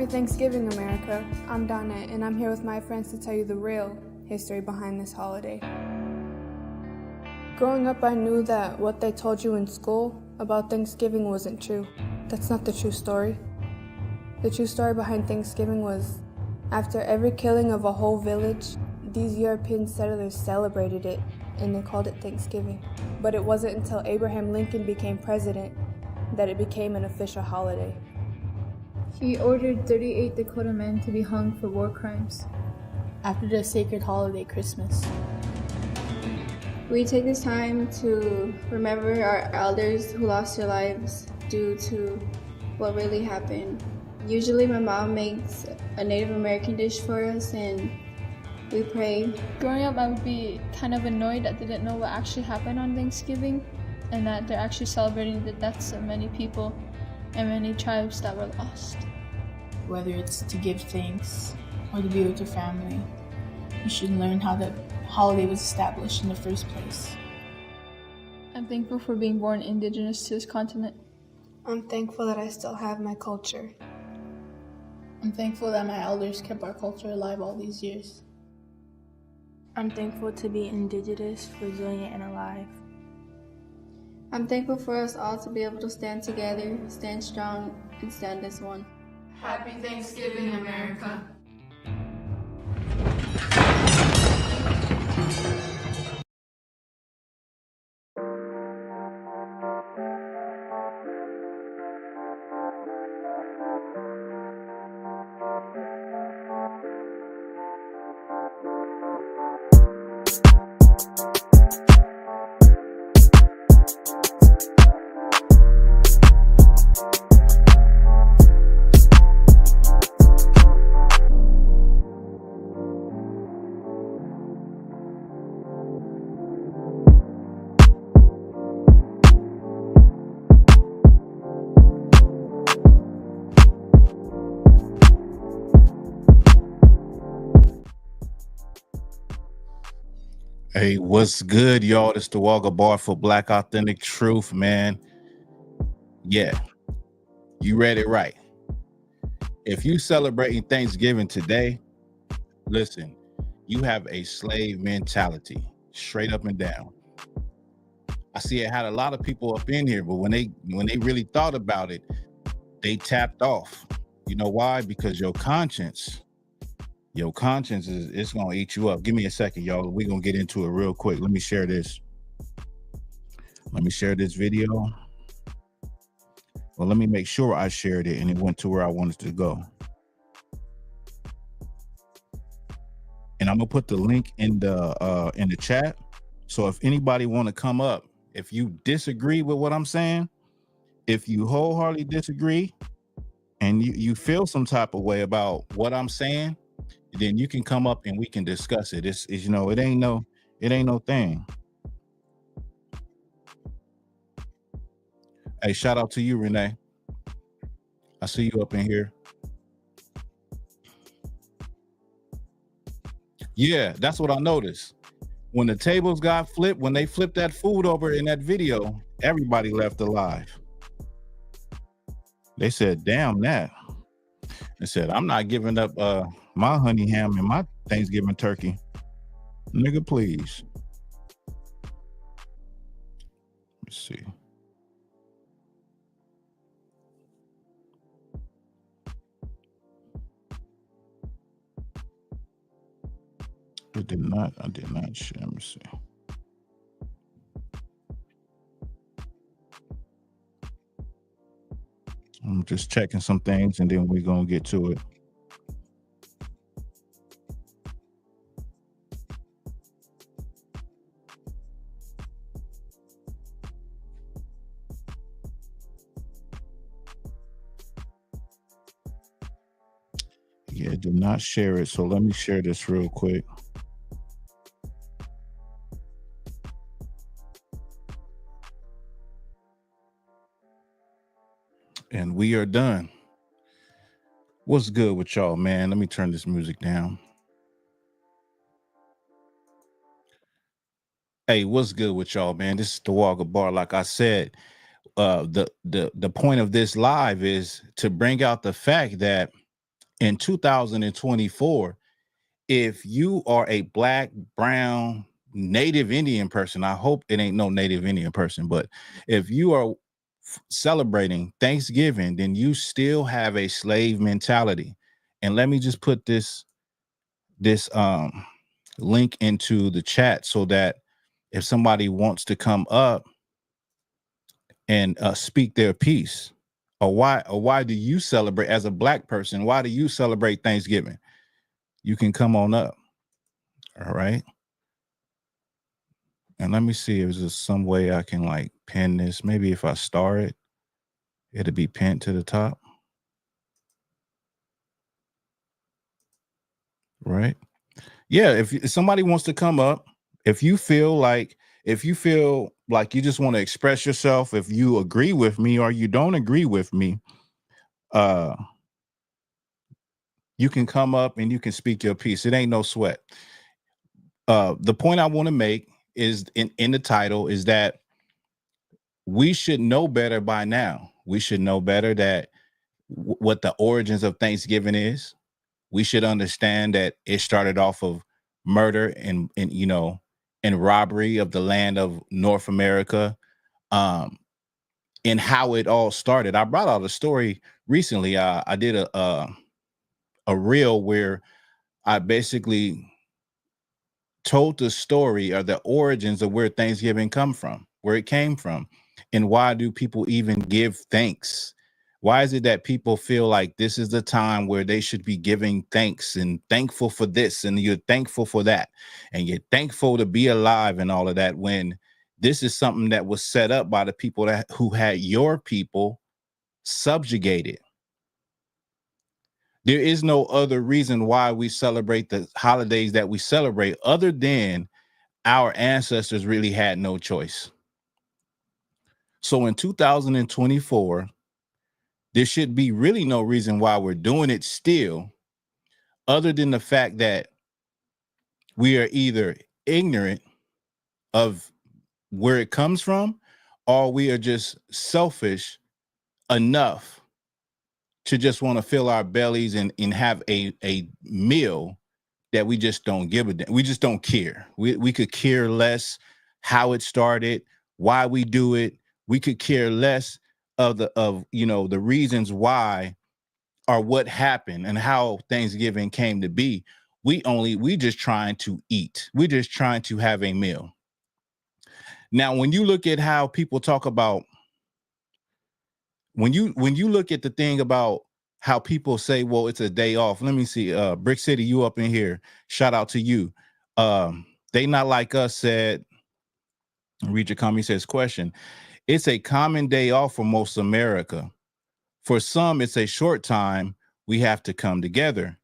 Happy Thanksgiving, America. I'm Donna, and I'm here with my friends to tell you the real history behind this holiday. Growing up, I knew that what they told you in school about Thanksgiving wasn't true. That's not the true story. The true story behind Thanksgiving was, after every killing of a whole village, these European settlers celebrated it, and they called it Thanksgiving. But it wasn't until Abraham Lincoln became president that it became an official holiday. He ordered 38 Dakota men to be hung for war crimes after the sacred holiday Christmas. We take this time to remember our elders who lost their lives due to what really happened. Usually my mom makes a Native American dish for us and we pray. Growing up, I would be kind of annoyed that they didn't know what actually happened on Thanksgiving and that they're actually celebrating the deaths of many people and many tribes that were lost. Whether it's to give thanks or to be with your family, you should learn how the holiday was established in the first place. I'm thankful for being born indigenous to this continent. I'm thankful that I still have my culture. I'm thankful that my elders kept our culture alive all these years. I'm thankful to be indigenous, resilient, and alive. I'm thankful for us all to be able to stand together, stand strong, and stand as one. Happy Thanksgiving, America. Hey, what's good, y'all? It's Thawahgabar for Black Authentic Truth, man. Yeah, you read it right. If you celebrating Thanksgiving today, listen, you have a slave mentality, straight up and down. I see it had a lot of people up in here, but when they really thought about it, they tapped off. You know why? Because your conscience is it's gonna eat you up. Give me a second, y'all. We're gonna get into it real quick. Let me share this. Let me share this video. Well, let me make sure I shared it and it went to where I wanted to go. And I'm gonna put the link in the chat. So if anybody want to come up, if you disagree with what I'm saying, if you wholeheartedly disagree and you feel some type of way about what I'm saying, then you can come up and we can discuss it. It's you know, it ain't no thing. Hey, shout out to you, Renee. I see you up in here. Yeah, that's what I noticed. When the tables got flipped, when they flipped that food over in that video, everybody left alive. They said, damn that. They said, I'm not giving up my honey ham and my Thanksgiving turkey. Nigga, please. Let's see. I did not share. Let me see. I'm just checking some things and then we're gonna get to it. Yeah, did not share it. So let me share this real quick. And we are done. What's good with y'all, man? Let me turn this music down. Hey, what's good with y'all, man? This is Thawahgabar. Like I said, the point of this live is to bring out the fact that in 2024, if you are a Black, brown, Native Indian person, I hope it ain't no Native Indian person, but if you are celebrating Thanksgiving, then you still have a slave mentality. And let me just put this link into the chat so that if somebody wants to come up and speak their piece, or why do you celebrate as a Black person? Why do you celebrate Thanksgiving? You can come on up. All right. And let me see if there's some way I can like pin this. Maybe if I star it, it'll be pinned to the top. Right. Yeah. If somebody wants to come up, if you feel like you just want to express yourself, if you agree with me or you don't agree with me, you can come up and you can speak your piece. It ain't no sweat. The point I want to make is in the title is that we should know better by now. We should know better that what the origins of Thanksgiving is. We should understand that it started off of murder and robbery of the land of North America, and how it all started. I brought out a story recently. I did a reel where I basically told the story or the origins of where Thanksgiving where it came from, and why do people even give thanks? Why is it that people feel like this is the time where they should be giving thanks and thankful for this, and you're thankful for that, and you're thankful to be alive and all of that, when this is something that was set up by the people who had your people subjugated? There is no other reason why we celebrate the holidays that we celebrate other than our ancestors really had no choice. So in 2024, there should be really no reason why we're doing it still, other than the fact that we are either ignorant of where it comes from, or we are just selfish enough to just want to fill our bellies and have a meal that we just don't give a damn. We just don't care. We could care less how it started, why we do it. We could care less of the reasons why or what happened and how Thanksgiving came to be. We just trying to eat. We're just trying to have a meal. Now, when you look at how people talk about, when you look at the thing about how people say, well, it's a day off. Let me see. Brick City, you up in here. Shout out to you. They Not Like Us said, read your comment, says, question. It's a common day off for most America. For some, it's a short time we have to come together.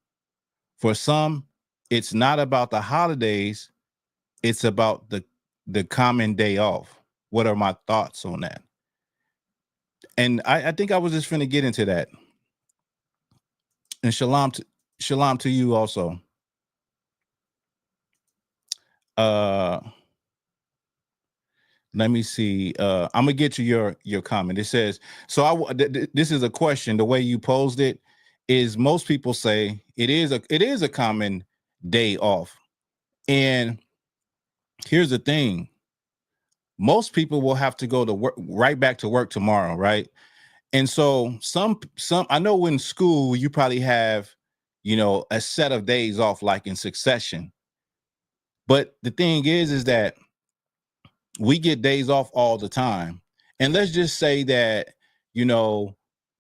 For some, it's not about the holidays. It's about the common day off. What are my thoughts on that? And I think I was just finna get into that. And shalom to you also. Let me see. I'm gonna get to your comment. It says, so this is a question. The way you posed it is, most people say it is a common day off. And here's the thing. Most people will have to go to work, right back to work tomorrow, right? And so some I know in school you probably have, a set of days off like in succession. But the thing is that we get days off all the time. And let's just say that,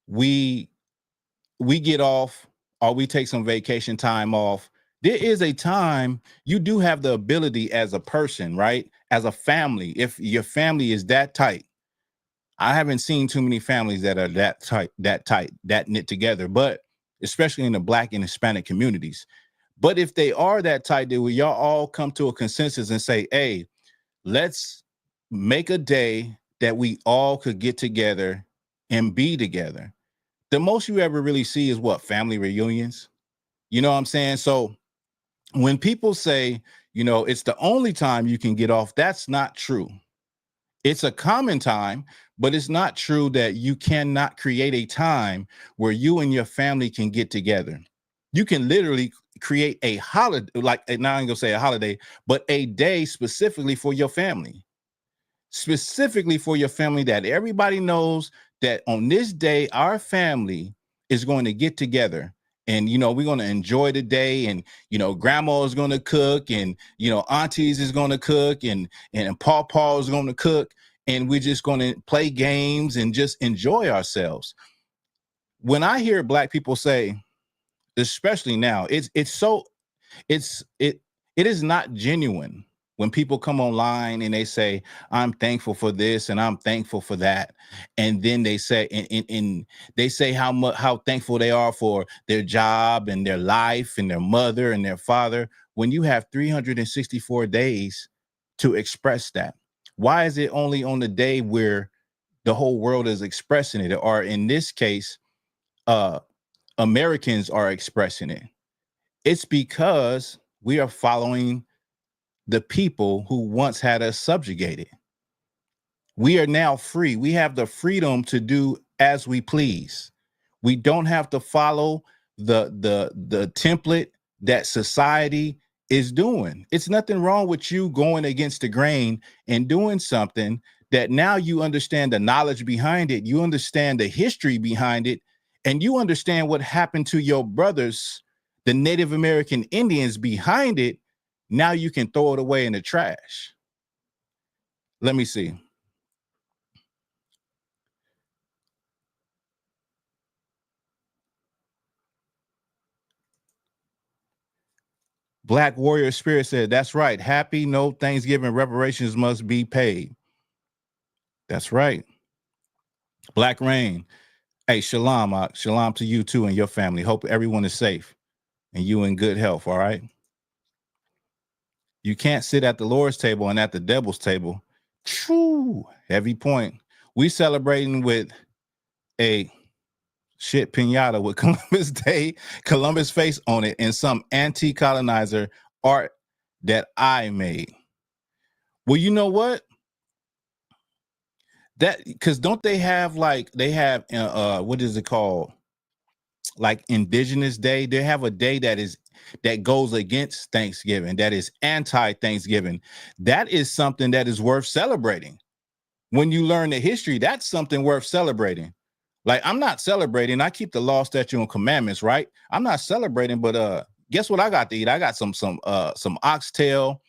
we get off, or we take some vacation time off. There is a time you do have the ability as a person, right? As a family, if your family is that tight. I haven't seen too many families that are that tight, that knit together, but especially in the Black and Hispanic communities. But if they are that tight, then will y'all all come to a consensus and say, hey, let's make a day that we all could get together and be together. The most you ever really see is what? Family reunions. You know what I'm saying? So when people say, it's the only time you can get off, that's not true. It's a common time, but it's not true that you cannot create a time where you and your family can get together. You can literally create a holiday, like now I'm gonna say a holiday, but a day specifically for your family. Specifically for your family, that everybody knows that on this day, our family is going to get together, and we're going to enjoy the day, and grandma is going to cook, and aunties is going to cook, and pawpaw is going to cook, and we're just going to play games and just enjoy ourselves. When I hear Black people say, especially now, it is not genuine when people come online and they say, I'm thankful for this and I'm thankful for that, and then they say and they say how thankful they are for their job and their life and their mother and their father, when you have 364 days to express that. Why is it only on the day where the whole world is expressing it, or in this case Americans are expressing it? It's because we are following the people who once had us subjugated. We are now free. We have the freedom to do as we please. We don't have to follow the template that society is doing. It's nothing wrong with you going against the grain and doing something that now you understand the knowledge behind it, you understand the history behind it, and you understand what happened to your brothers, the Native American Indians behind it. Now you can throw it away in the trash. Let me see. Black Warrior Spirit said, that's right. Happy no Thanksgiving, reparations must be paid. That's right. Black Rain. Hey, shalom. Shalom to you too and your family. Hope everyone is safe and you in good health. All right. You can't sit at the Lord's table and at the devil's table. True. Heavy point. We celebrating with a shit pinata with Columbus Day, Columbus face on it, and some anti-colonizer art that I made. Well, you know what? That, because don't they have what is it called? Like Indigenous Day. They have a day that goes against Thanksgiving, that is anti-Thanksgiving. That is something that is worth celebrating. When you learn the history, that's something worth celebrating. Like, I'm not celebrating. I keep the law, statute, and commandments, right? I'm not celebrating, but guess what I got to eat? I got some oxtail,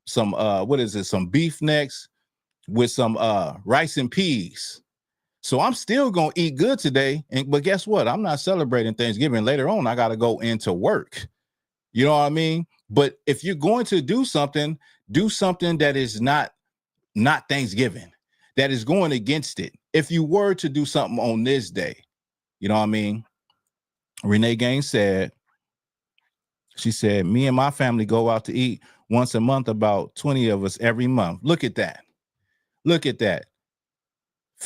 some beef necks with some rice and peas. So I'm still gonna eat good today. But guess what? I'm not celebrating Thanksgiving. Later on, I gotta go into work. You know what I mean? But if you're going to do something that is not Thanksgiving, that is going against it. If you were to do something on this day, you know what I mean? Renee Gaines said, she said, me and my family go out to eat once a month, about 20 of us every month. Look at that. Look at that.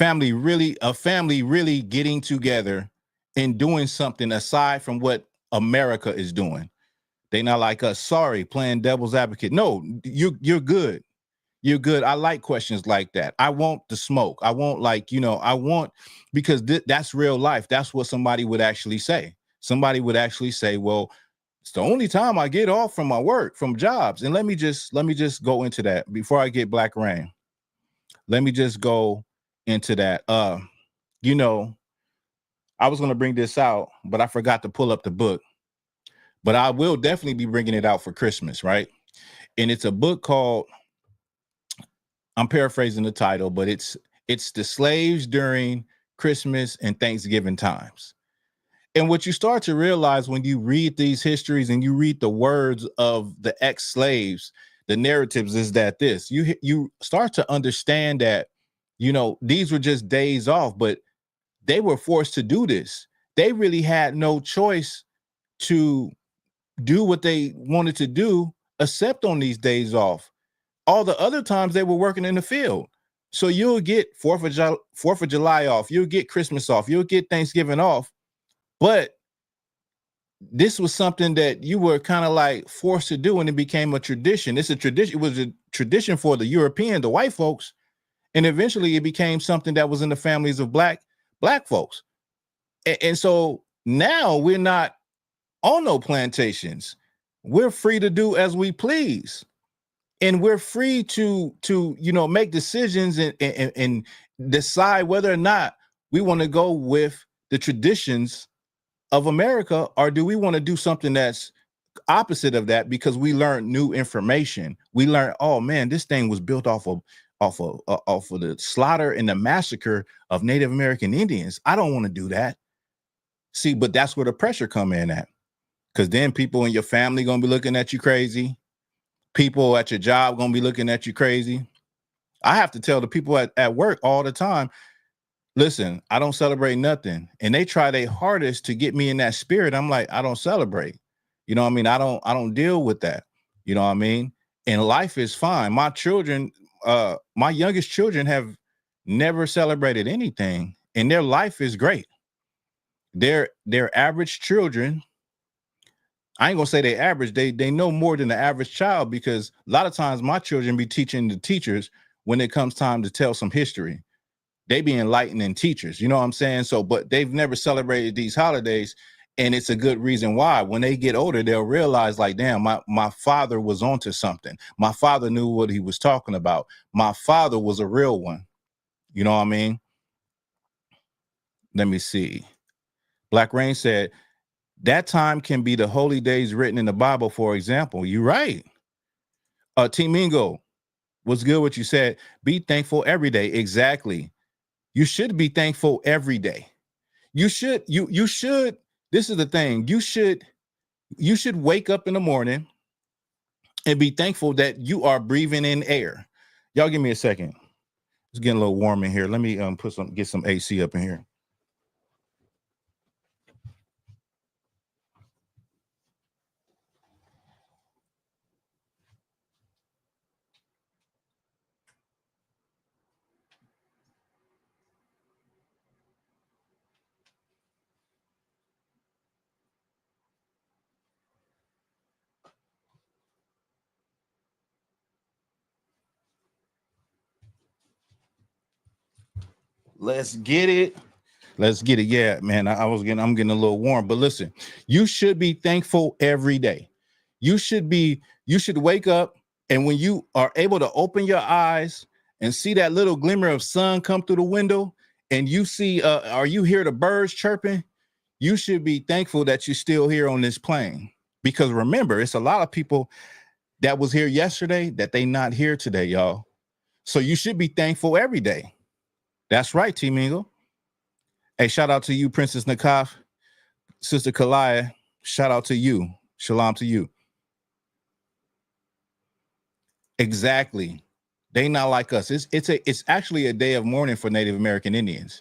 A family really getting together and doing something aside from what America is doing. They not like us. Sorry, playing devil's advocate. No, you're good. You're good. I like questions like that. I want the smoke. I want because that's real life. That's what somebody would actually say. Somebody would actually say, well, it's the only time I get off from my work, from jobs. And let me just go into that before I get Black Rain. Let me just go into that. I was going to bring this out, but I forgot to pull up the book. But I will definitely be bringing it out for Christmas, right? And it's a book called, I'm paraphrasing the title, but it's The Slaves During Christmas and Thanksgiving Times. And what you start to realize when you read these histories and you read the words of the ex-slaves, the narratives, is that you start to understand that, these were just days off, but they were forced to do this. They really had no choice to do what they wanted to do, except on these days off. All the other times they were working in the field. So you'll get 4th of July off. You'll get Christmas off. You'll get Thanksgiving off. But this was something that you were kind of like forced to do, and it became a tradition. It's a tradition. It was a tradition for the European, the white folks. And eventually it became something that was in the families of black folks. And so now we're not on no plantations. We're free to do as we please. And we're free to make decisions and decide whether or not we want to go with the traditions of America, or do we want to do something that's opposite of that, because we learned new information. We learned, oh man, this thing was built off of the slaughter and the massacre of Native American Indians. I don't want to do that. See, but that's where the pressure come in at, because then people in your family gonna be looking at you crazy. People at your job gonna be looking at you crazy. I have to tell the people at work all the time, listen, I don't celebrate nothing. And they try their hardest to get me in that spirit. I'm like, I don't celebrate. You know what I mean? I don't deal with that. You know what I mean? And life is fine. My children, my youngest children have never celebrated anything, and their life is great. They're average children. I ain't gonna say they average. They know more than the average child, because a lot of times my children be teaching the teachers when it comes time to tell some history. They be enlightening teachers, you know what I'm saying? So, but they've never celebrated these holidays, and it's a good reason why. When they get older, they'll realize, like, damn, my father was onto something. My father knew what he was talking about. My father was a real one. You know what I mean? Let me see. Black Rain said, that time can be the holy days written in the Bible, for example. You're right. T Mingo, what's good what you said? Be thankful every day. Exactly. You should be thankful every day. You should. This is the thing. You should wake up in the morning and be thankful that you are breathing in air. Y'all give me a second. It's getting a little warm in here. Let me get some AC up in here. Let's get it. Let's get it. Yeah, man. I'm getting a little warm. But listen, you should be thankful every day. You should wake up, and when you are able to open your eyes and see that little glimmer of sun come through the window, and you see, or you hear the birds chirping, you should be thankful that you're still here on this plane. Because remember, it's a lot of people that was here yesterday that they not here today, y'all. So you should be thankful every day. That's right, T Mingle. Hey, shout out to you, Princess Nakaf, Sister Kalaya. Shout out to you. Shalom to you. Exactly. They not like us. It's actually a day of mourning for Native American Indians.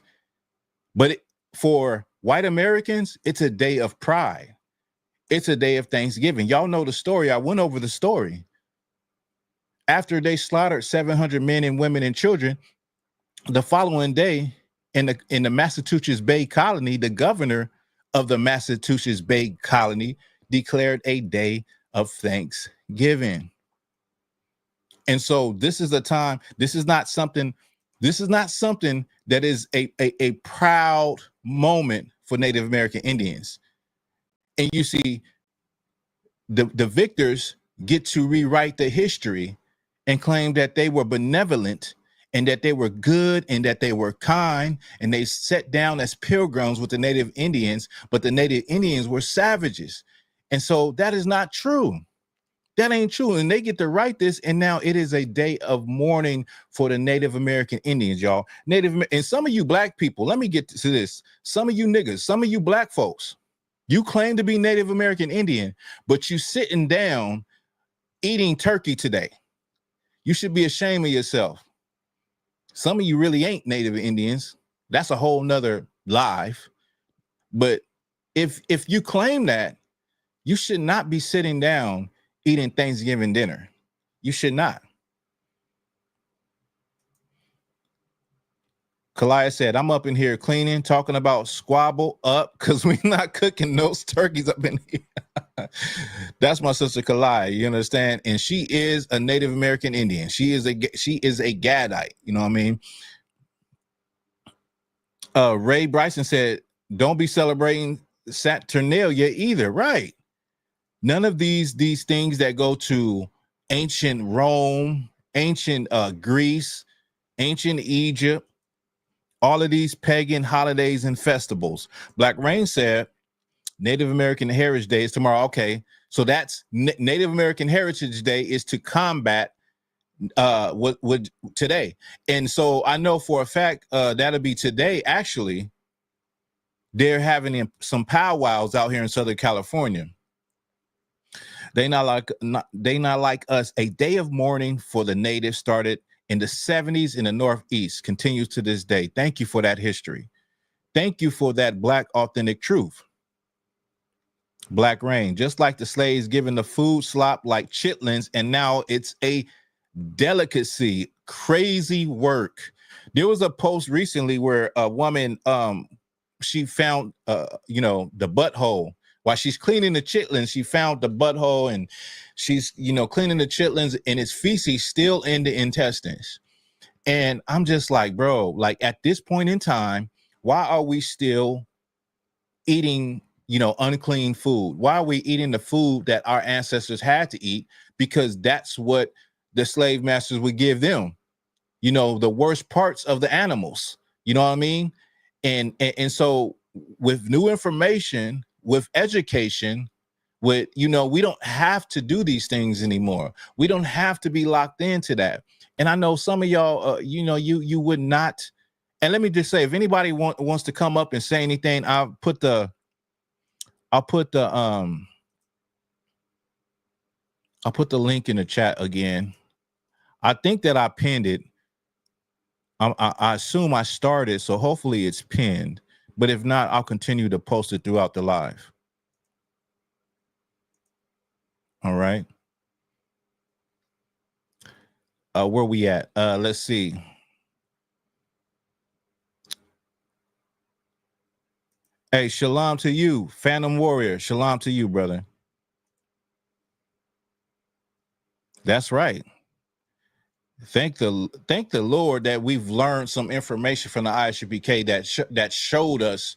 But for white Americans, it's a day of pride. It's a day of Thanksgiving. Y'all know the story. I went over the story. After they slaughtered 700 men and women and children, the following day, in the Massachusetts Bay Colony, the governor of the Massachusetts Bay Colony declared a day of Thanksgiving. And so this is a time, this is not something that is a proud moment for Native American Indians. And you see, the victors get to rewrite the history and claim that they were benevolent and that they were good and that they were kind, and they sat down as pilgrims with the Native Indians, but the Native Indians were savages. And so that is not true. That ain't true. And they get to write this, and now it is a day of mourning for the Native American Indians, y'all. And some of you black people, let me get to this. Some of you niggas, some of you black folks, you claim to be Native American Indian, but you sitting down eating turkey today. You should be ashamed of yourself. Some of you really ain't Native Indians. That's a whole nother life. But if you claim that, you should not be sitting down eating Thanksgiving dinner. You should not. Kalaya said, I'm up in here cleaning, talking about squabble up because we're not cooking those turkeys up in here. That's my sister Kalaya, you understand? And she is a Native American Indian. She is a Gadite, you know what I mean? Ray Bryson said, don't be celebrating Saturnalia either, right? None of these things that go to ancient Rome, ancient Greece, ancient Egypt, all of these pagan holidays and festivals. Black Rain said Native American Heritage Day is tomorrow. Okay, so that's Native American Heritage Day is to combat what today. And so I know for a fact that'll be today. Actually, they're having some powwows out here in Southern California. They not like us. A day of mourning for the natives started in the 70s in the Northeast, continues to this day. Thank you for that history. Thank you for that Black authentic truth. Black Rain, just like the slaves given the food slop like chitlins, and now it's a delicacy. Crazy work. There was a post recently where a woman she found the butthole while she's cleaning the chitlins. She found the butthole and she's cleaning the chitlins, and it's feces still in the intestines. And I'm just like, bro, like at this point in time, why are we still eating unclean food? Why are we eating the food that our ancestors had to eat? Because that's what the slave masters would give them, the worst parts of the animals. You know what I mean? And so with new information, with education, with we don't have to do these things anymore. We don't have to be locked into that. And I know some of y'all you would not. And let me just say, if anybody wants to come up and say anything, I'll put the link in the chat again. I think that I pinned it. I assume I started, so hopefully it's pinned. But if not, I'll continue to post it throughout the live. All right. Where we at? Let's see. Hey, shalom to you, Phantom Warrior. Shalom to you, brother. That's right. Thank the Lord that we've learned some information from the ISUPK that showed us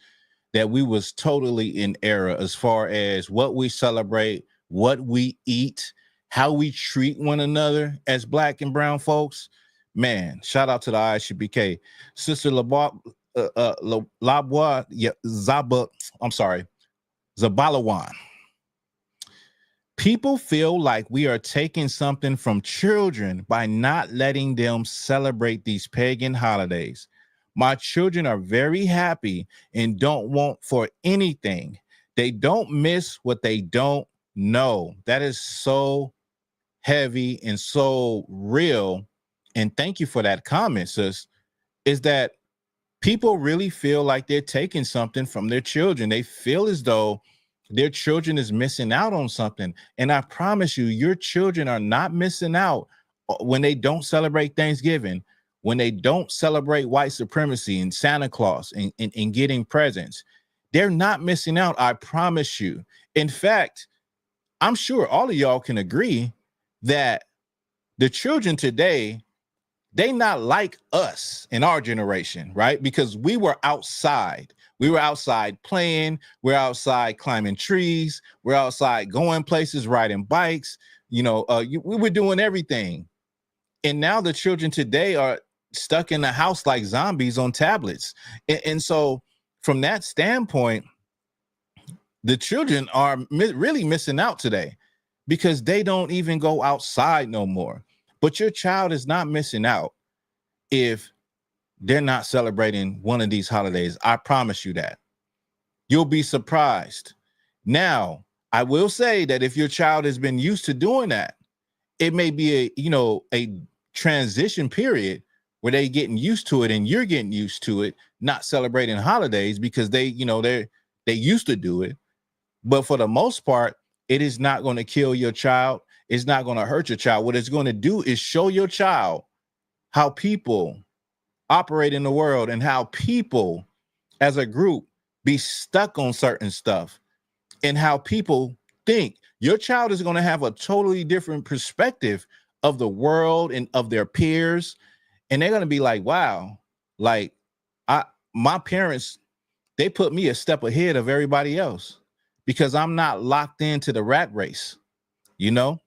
that we was totally in error as far as what we celebrate, what we eat, how we treat one another as Black and brown folks. Man, shout out to the ISUPK. Sister Zabalawan. People feel like we are taking something from children by not letting them celebrate these pagan holidays. My children are very happy and don't want for anything. They don't miss what they don't know. That is so heavy and so real. And thank you for that comment, sis. Is that people really feel like they're taking something from their children. They feel as though their children is missing out on something. And I promise you, your children are not missing out when they don't celebrate Thanksgiving, when they don't celebrate white supremacy and Santa Claus and getting presents. They're not missing out, I promise you. In fact, I'm sure all of y'all can agree that the children today, they not like us in our generation, right? Because we were outside. We were outside playing. We're outside climbing trees. We're outside going places, riding bikes. We were doing everything. And now the children today are stuck in the house like zombies on tablets. And so from that standpoint, the children are really missing out today because they don't even go outside no more. But your child is not missing out if they're not celebrating one of these holidays. I promise you that. You'll be surprised. Now, I will say that if your child has been used to doing that, it may be a transition period where they're getting used to it and you're getting used to it, not celebrating holidays because they used to do it. But for the most part, it is not going to kill your child. It's not going to hurt your child. What it's going to do is show your child how people operate in the world and how people as a group be stuck on certain stuff and how people think. Your child is going to have a totally different perspective of the world and of their peers. And they're going to be like, wow, like my parents, they put me a step ahead of everybody else because I'm not locked into the rat race, you know?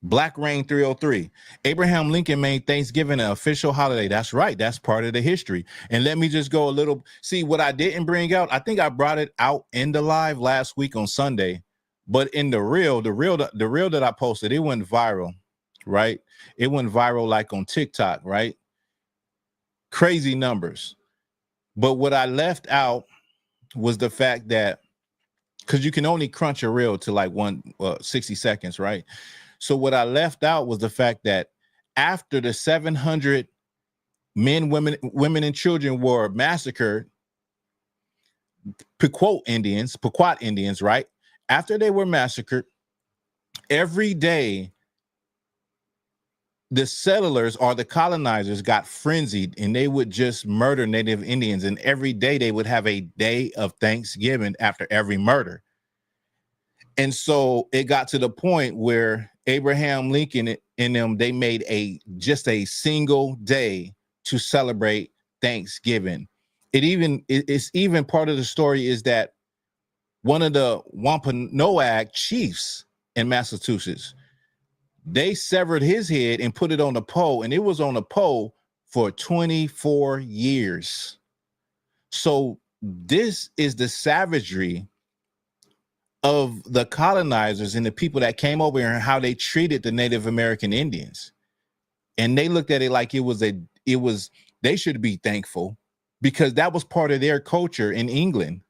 Black Rain 303. Abraham Lincoln made Thanksgiving an official holiday. That's right. That's part of the history. And let me just go a little, see what I didn't bring out. I think I brought it out in the live last week on Sunday, but in the reel that I posted, it went viral, right? It went viral like on TikTok, right? Crazy numbers. But what I left out was the fact that, because you can only crunch a reel to like 60 seconds, right? So what I left out was the fact that after the 700 men, women, and children were massacred, Pequot Indians, right? After they were massacred, every day the settlers or the colonizers got frenzied and they would just murder Native Indians. And every day they would have a day of Thanksgiving after every murder. And so it got to the point where Abraham Lincoln and them, they made just a single day to celebrate Thanksgiving. It's even part of the story is that one of the Wampanoag chiefs in Massachusetts, they severed his head and put it on a pole, and it was on a pole for 24 years. So this is the savagery of the colonizers and the people that came over here and how they treated the Native American Indians. And they looked at it like they should be thankful because that was part of their culture in England,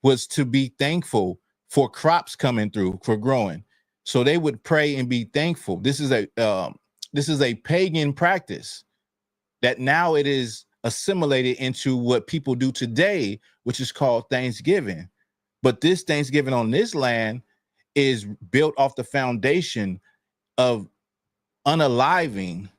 was to be thankful for crops coming through, for growing. So they would pray and be thankful. This is a pagan practice that now it is assimilated into what people do today, which is called Thanksgiving. But this Thanksgiving on this land is built off the foundation of unaliving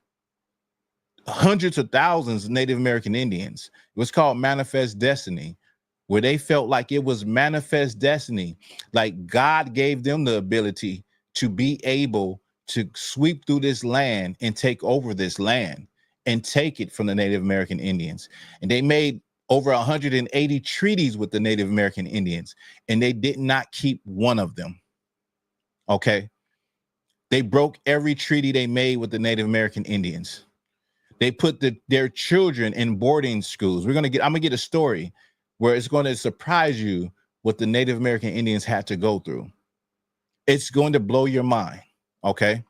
hundreds of thousands of Native American Indians. It was called Manifest Destiny, where they felt like it was manifest destiny, like God gave them the ability to be able to sweep through this land and take over this land and take it from the Native American Indians. And they made over 180 treaties with the Native American Indians, and they did not keep one of them. Okay. They broke every treaty they made with the Native American Indians. They put their children in boarding schools. I'm gonna get a story where it's going to surprise you what the Native American Indians had to go through. It's going to blow your mind. Okay.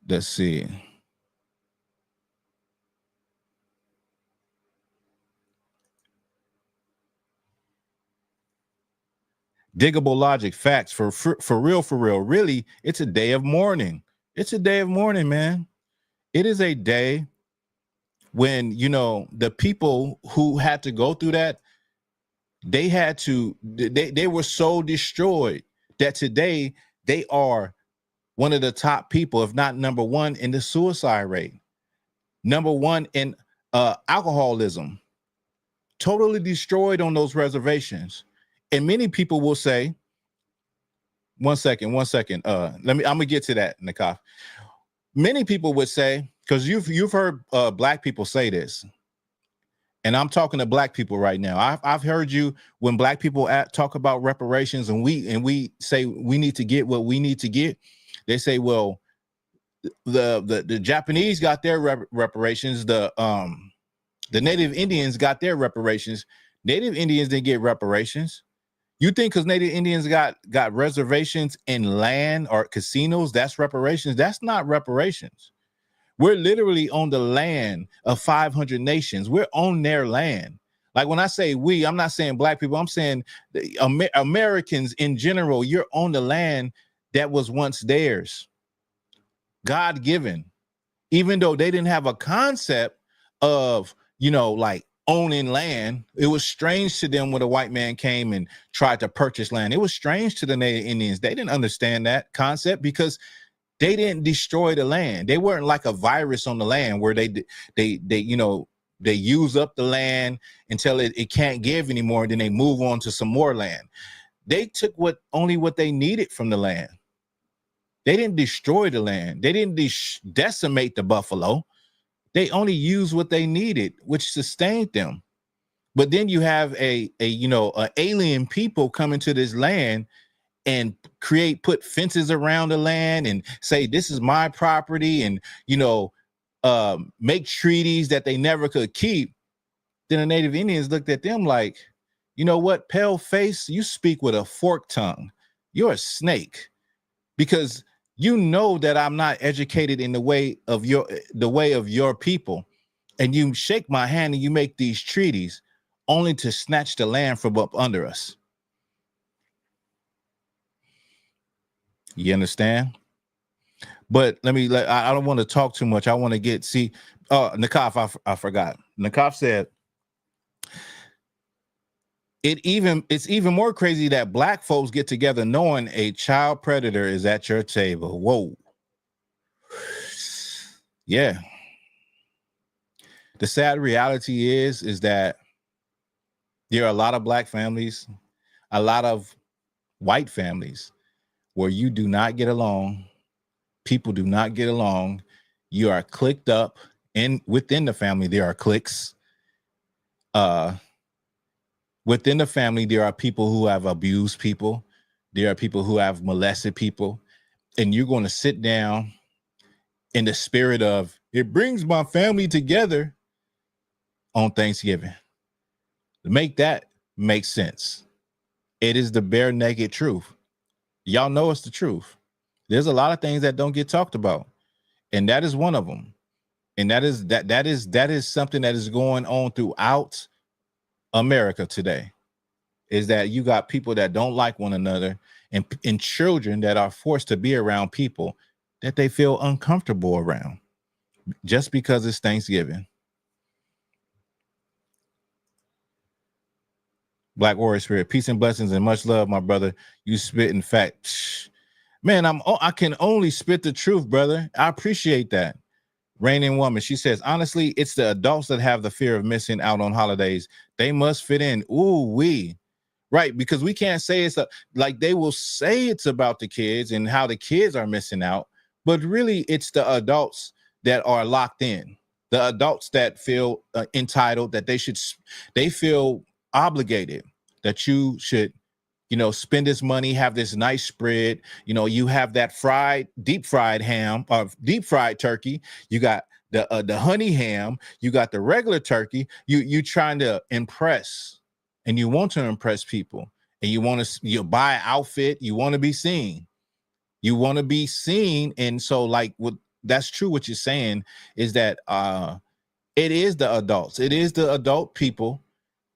Let's see. Diggable logic, facts, for real. Really, it's a day of mourning. It's a day of mourning, man. It is a day when, the people who had to go through that, they were so destroyed that today they are one of the top people, if not number one, in the suicide rate, number one in alcoholism, totally destroyed on those reservations. And many people will say, one second. I'm gonna get to that, Nakaf. Many people would say, because you've heard Black people say this, and I'm talking to Black people right now. I've heard you when Black people talk about reparations, and we say we need to get what we need to get. They say, well, the Japanese got their reparations. The Native Indians got their reparations. Native Indians didn't get reparations. You think because Native Indians got reservations in land or casinos, that's reparations? That's not reparations. We're literally on the land of 500 nations. We're on their land. Like when I say we, I'm not saying Black people. I'm saying Americans in general. You're on the land that was once theirs, God-given. Even though they didn't have a concept of, like owning land, it was strange to them when a white man came and tried to purchase land. It was strange to the Native Indians. They didn't understand that concept because they didn't destroy the land. They weren't like a virus on the land where they use up the land until it can't give anymore, and then they move on to some more land. They took only what they needed from the land. They didn't destroy the land. They didn't decimate the buffalo. They only used what they needed, which sustained them. But then you have a alien people come into this land and put fences around the land and say, this is my property, and, make treaties that they never could keep. Then the Native Indians looked at them like, you know what, pale face, you speak with a forked tongue. You're a snake, because you know that I'm not educated in the way of your people. And you shake my hand and you make these treaties only to snatch the land from up under us. You understand? But I don't want to talk too much. I want to Nakaf, I forgot. Nakaf said, it's even more crazy that black folks get together knowing a child predator is at your table. Whoa. Yeah. The sad reality is that there are a lot of black families, a lot of white families where you do not get along. People do not get along. You are clicked up, and within the family, there are cliques. Within the family, there are people who have abused people. There are people who have molested people. And you're going to sit down in the spirit of, it brings my family together on Thanksgiving. To make that make sense. It is the bare naked truth. Y'all know it's the truth. There's a lot of things that don't get talked about. And that is one of them. And that is something that is going on throughout America today, is that you got people that don't like one another, and children that are forced to be around people that they feel uncomfortable around just because it's Thanksgiving. Black Warrior Spirit, peace and blessings and much love, my brother. You spit in fact. Man, I can only spit the truth, brother. I appreciate that. Reigning Woman, she says, honestly, it's the adults that have the fear of missing out on holidays. They must fit in. Ooh, right, because we can't say like they will say it's about the kids and how the kids are missing out, but really it's the adults that are locked in. The adults that feel entitled, that they feel obligated, that you should, spend this money, have this nice spread. You have that deep fried ham or deep fried turkey. You got the honey ham. You got the regular turkey. You trying to impress, and you want to impress people, and you buy an outfit. You want to be seen. And so, that's true. What you're saying is that it is the adults. It is the adult people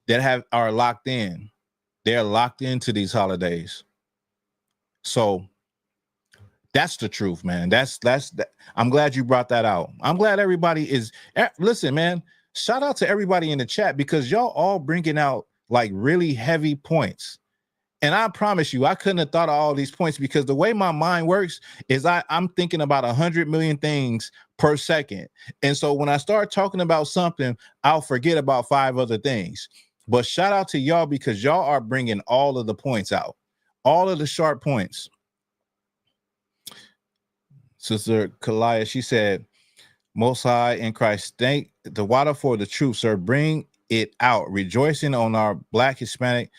that are locked in. They're locked into these holidays. So that's the truth, man. That's I'm glad you brought that out. I'm glad everybody is. Listen, man, shout out to everybody in the chat, because y'all all bringing out like really heavy points. And I promise you, I couldn't have thought of all these points, because the way my mind works is I'm thinking about 100 million things per second. And so when I start talking about something, I'll forget about 5 other things. But shout out to y'all, because y'all are bringing all of the points out, all of the sharp points. Sister Kalia, she said, Most High in Christ, thank the water for the truth, sir. Bring it out. Rejoicing on our Black, Hispanic,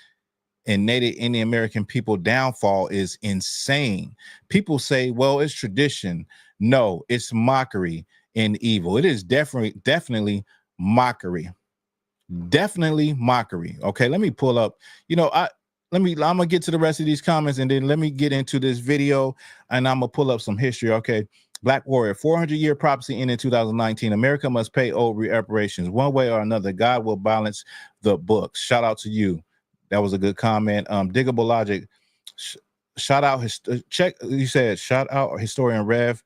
and Native Indian American people downfall is insane. People say, well, it's tradition. No, it's mockery and evil. It is definitely mockery. Definitely mockery. Okay, let me pull up. I'm gonna get to the rest of these comments, and then let me get into this video, and I'm gonna pull up some history. Okay, Black Warrior, 400-year prophecy ended in 2019. America must pay old reparations one way or another. God will balance the books. Shout out to you. That was a good comment. Diggable Logic. Shout out check. You said shout out historian Rev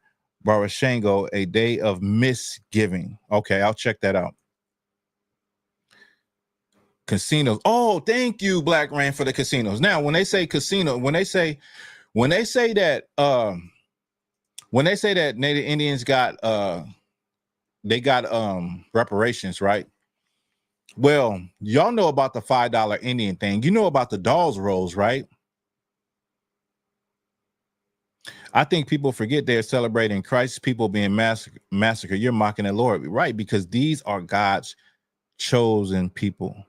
Barashango. A day of misgiving. Okay, I'll check that out. Casinos. Oh, thank you, Black Rain, for the casinos. Now, when they say casino, when they say that Native Indians got reparations, right? Well, y'all know about the $5 Indian thing. You know about the Dawes rolls, right? I think people forget they're celebrating Christ's people being massacred. You're mocking the Lord, right? Because these are God's chosen people,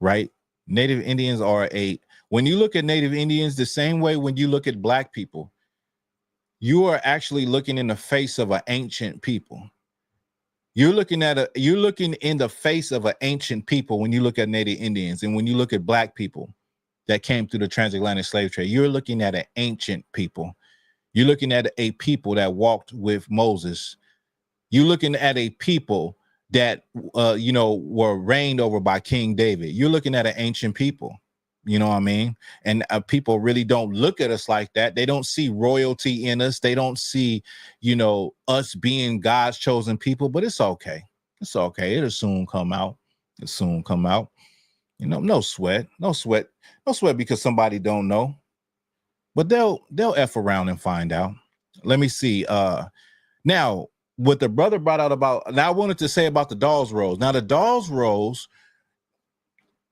right? Native Indians are when you look at Native Indians, the same way when you look at Black people, you are actually looking in the face of an ancient people. You're looking in the face of an ancient people when you look at Native Indians, and when you look at Black people that came through the transatlantic slave trade, you're looking at an ancient people. You're looking at a people that walked with Moses. You're looking at a people that were reigned over by King David. You're looking at an ancient people. You know what I mean? And people really don't look at us like that. They don't see royalty in us. They don't see, us being God's chosen people. But it's okay. It's okay. It'll soon come out. It'll soon come out. No sweat. No sweat. No sweat because somebody don't know. But they'll F around and find out. Let me see. Now, what the brother brought out about, now I wanted to say about the Dawes Rolls. Now, the Dawes Rolls,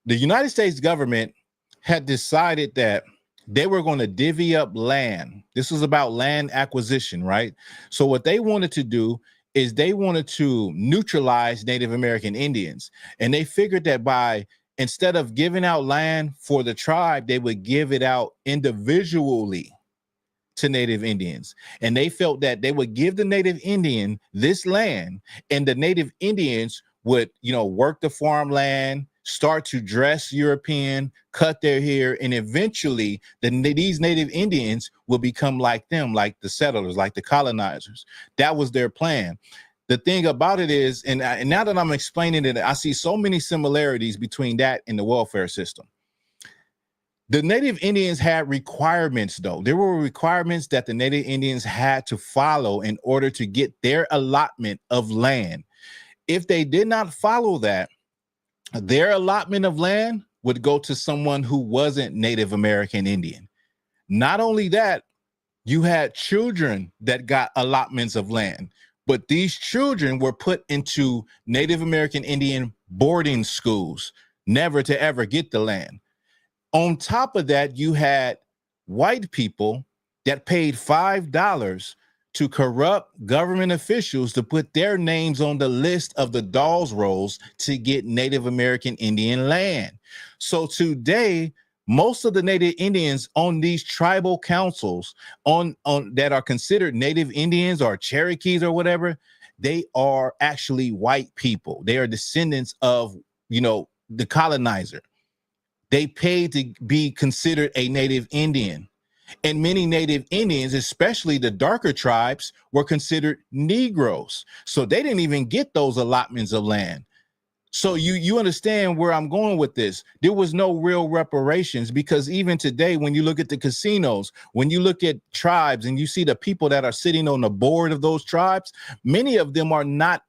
the United States government had decided that they were going to divvy up land. This was about land acquisition, right? So what they wanted to do is they wanted to neutralize Native American Indians. And they figured that instead of giving out land for the tribe, they would give it out individually to Native Indians. And they felt that they would give the Native Indian this land, and the Native Indians would, work the farmland, start to dress European, cut their hair, and eventually these Native Indians will become like them, like the settlers, like the colonizers. That was their plan. The thing about it is, and now that I'm explaining it, I see so many similarities between that and the welfare system. The Native Indians had requirements, though. There were requirements that the Native Indians had to follow in order to get their allotment of land. If they did not follow that, their allotment of land would go to someone who wasn't Native American Indian. Not only that, you had children that got allotments of land, but these children were put into Native American Indian boarding schools, never to ever get the land. On top of that, you had white people that paid $5 to corrupt government officials to put their names on the list of the Dawes Rolls to get Native American Indian land. So today, most of the Native Indians on these tribal councils on that are considered Native Indians or Cherokees or whatever, they are actually white people. They are descendants of, the colonizer. They paid to be considered a Native Indian. And many Native Indians, especially the darker tribes, were considered Negroes. So they didn't even get those allotments of land. So you understand where I'm going with this. There was no real reparations, because even today, when you look at the casinos, when you look at tribes and you see the people that are sitting on the board of those tribes, many of them are not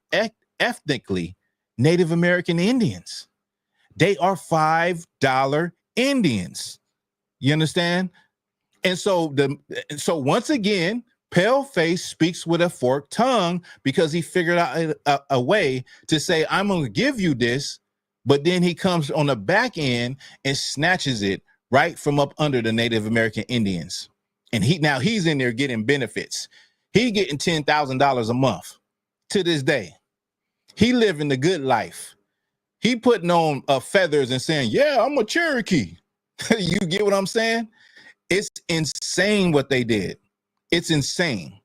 ethnically Native American Indians. They are $5 Indians. You understand? And so once again, Paleface speaks with a forked tongue, because he figured out a way to say, I'm going to give you this, but then he comes on the back end and snatches it right from up under the Native American Indians. And he's in there getting benefits. He getting $10,000 a month to this day. He living the good life. He putting on feathers and saying, yeah, I'm a Cherokee. You get what I'm saying? It's insane what they did. It's insane.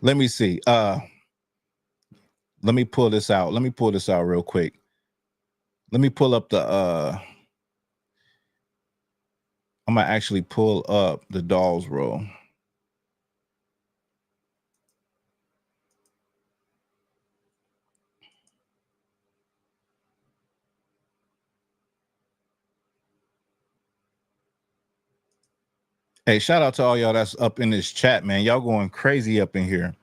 Let me see. Let me pull this out. Let me pull this out real quick. Let me pull up I'm gonna actually pull up the Dawes Roll. Hey, shout out to all y'all that's up in this chat, man. Y'all going crazy up in here.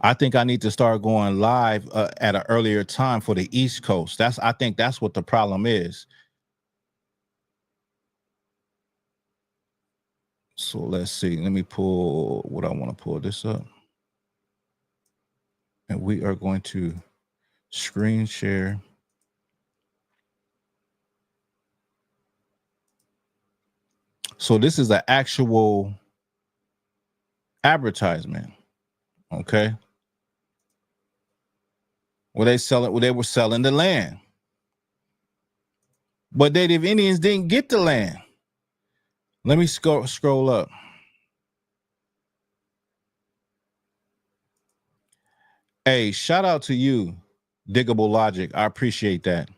I think I need to start going live at an earlier time for the East Coast. I think that's what the problem is. So let's see. Let me pull what I want to pull this up. And we are going to screen share. So this is an actual advertisement. Okay. Where they were selling the land. But Native Indians didn't get the land. Let me scroll up. Hey, shout out to you, Diggable Logic. I appreciate that.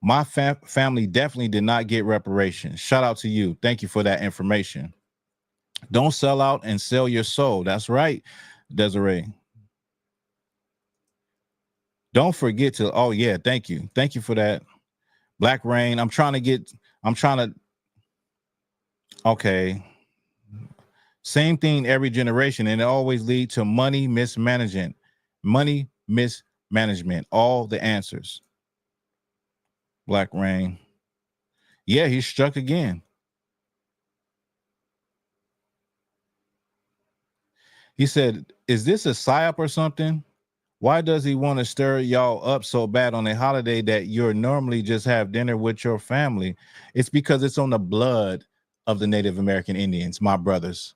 My family definitely did not get reparations. Shout out to you. Thank you for that information. Don't sell out and sell your soul. That's right, Desiree. Don't forget to, oh yeah, thank you. Thank you for that. Black Rain. Okay. Same thing every generation, and it always leads to money mismanagement. Money mismanagement. All the answers. Black Rain. Yeah, he struck again. He said, is this a psyop or something? Why does he want to stir y'all up so bad on a holiday that you're normally just have dinner with your family? It's because it's on the blood of the Native American Indians, my brothers.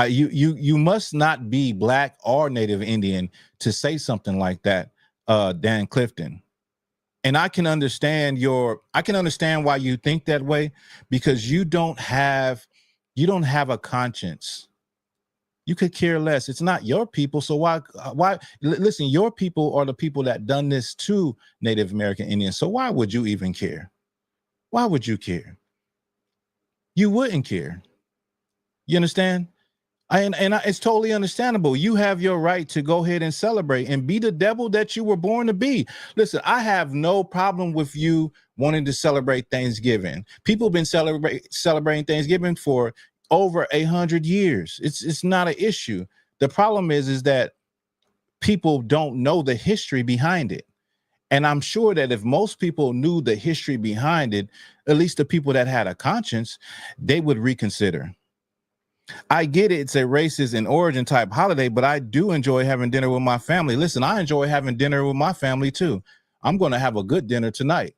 You must not be Black or Native Indian to say something like that, Dan Clifton. And I can understand why you think that way, because you don't have a conscience. You could care less. It's not your people. So why listen, your people are the people that done this to Native American Indians. So why would you even care? Why would you care? You wouldn't care. You understand? It's totally understandable. You have your right to go ahead and celebrate and be the devil that you were born to be. Listen, I have no problem with you wanting to celebrate Thanksgiving. People have been celebrating Thanksgiving for over 100 years. It's not an issue. The problem is that people don't know the history behind it. And I'm sure that if most people knew the history behind it, at least the people that had a conscience, they would reconsider. I get it. It's a racist and origin type holiday, but I do enjoy having dinner with my family. Listen, I enjoy having dinner with my family too. I'm going to have a good dinner tonight.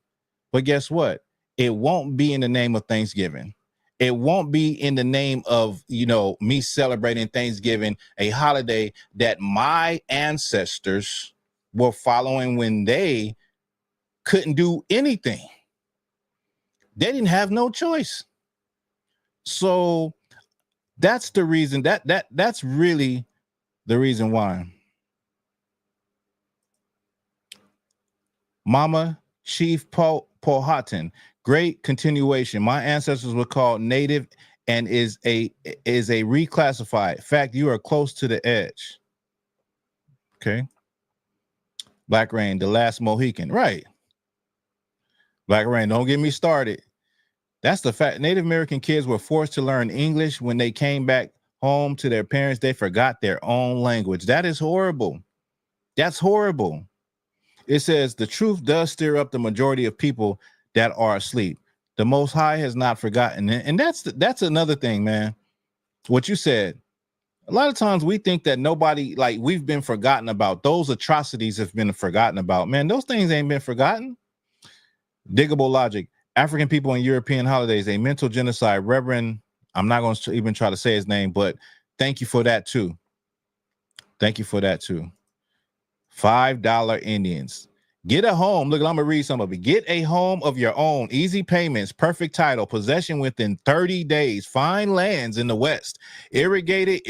But guess what? It won't be in the name of Thanksgiving. It won't be in the name of, me celebrating Thanksgiving, a holiday that my ancestors were following when they couldn't do anything. They didn't have no choice. So that's the reason that's really the reason why. Mama Chief Powhatan, great continuation. My ancestors were called Native and is a reclassified. In fact, you are close to the edge. Okay. Black Rain, the last Mohican. Right. Black Rain, don't get me started. That's the fact. Native American kids were forced to learn English when they came back home to their parents. They forgot their own language. That is horrible. That's horrible. It says the truth does stir up the majority of people that are asleep. The Most High has not forgotten. And that's another thing, man. What you said. A lot of times we think that nobody, like, we've been forgotten about. Those atrocities have been forgotten about. Man, those things ain't been forgotten. Diggable Logic. African people and European holidays, a mental genocide. Reverend, I'm not going to even try to say his name, but thank you for that too. Thank you for that too. $5 Indians. Get a home. Look, I'm going to read some of it. Get a home of your own. Easy payments. Perfect title. Possession within 30 days. Find lands in the West. Irrigated,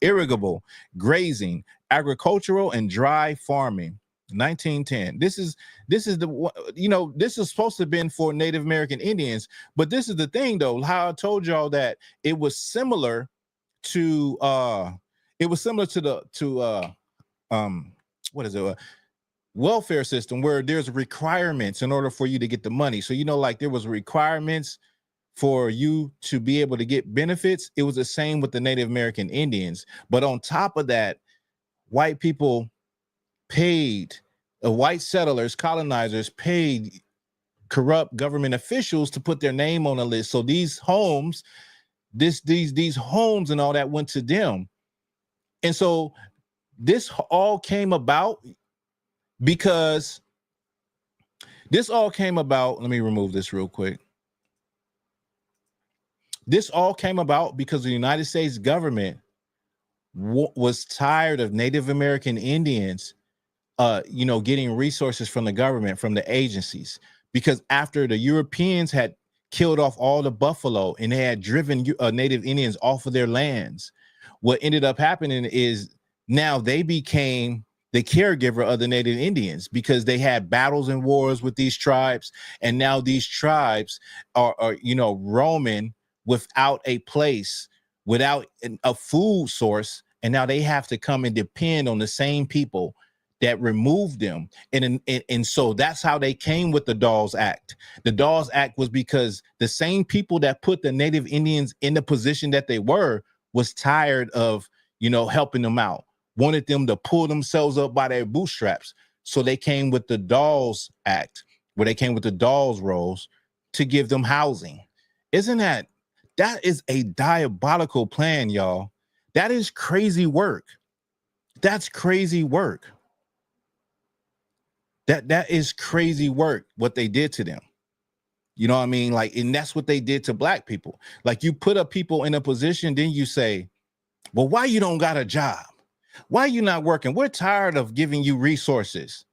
irrigable, grazing, agricultural, and dry farming. 1910. This is this is supposed to have been for Native American Indians, but this is the thing though, how I told y'all that it was similar to welfare system, where there's requirements in order for you to get the money. So like there was requirements for you to be able to get benefits. It was the same with the Native American Indians, but on top of that, white people paid, white settlers, colonizers paid corrupt government officials to put their name on a list. So these homes, these homes and all that went to them. And so this all came about because This all came about. Let me remove this real quick. This all came about because the United States government was tired of Native American Indians, getting resources from the government, from the agencies, because after the Europeans had killed off all the buffalo and they had driven Native Indians off of their lands, what ended up happening is now they became the caregiver of the Native Indians because they had battles and wars with these tribes. And now these tribes are roaming without a place, without a food source. And now they have to come and depend on the same people that removed them. And so that's how they came with the Dawes Act. The Dawes Act was because the same people that put the Native Indians in the position that they were was tired of, helping them out, wanted them to pull themselves up by their bootstraps. So they came with the Dawes Act, where they came with the Dawes rolls to give them housing. That is a diabolical plan, y'all. That is crazy work. That's crazy work. That is crazy work, what they did to them. You know what I mean? Like, and that's what they did to Black people. Like, you put up people in a position, then you say, well, why you don't got a job? Why you not working? We're tired of giving you resources.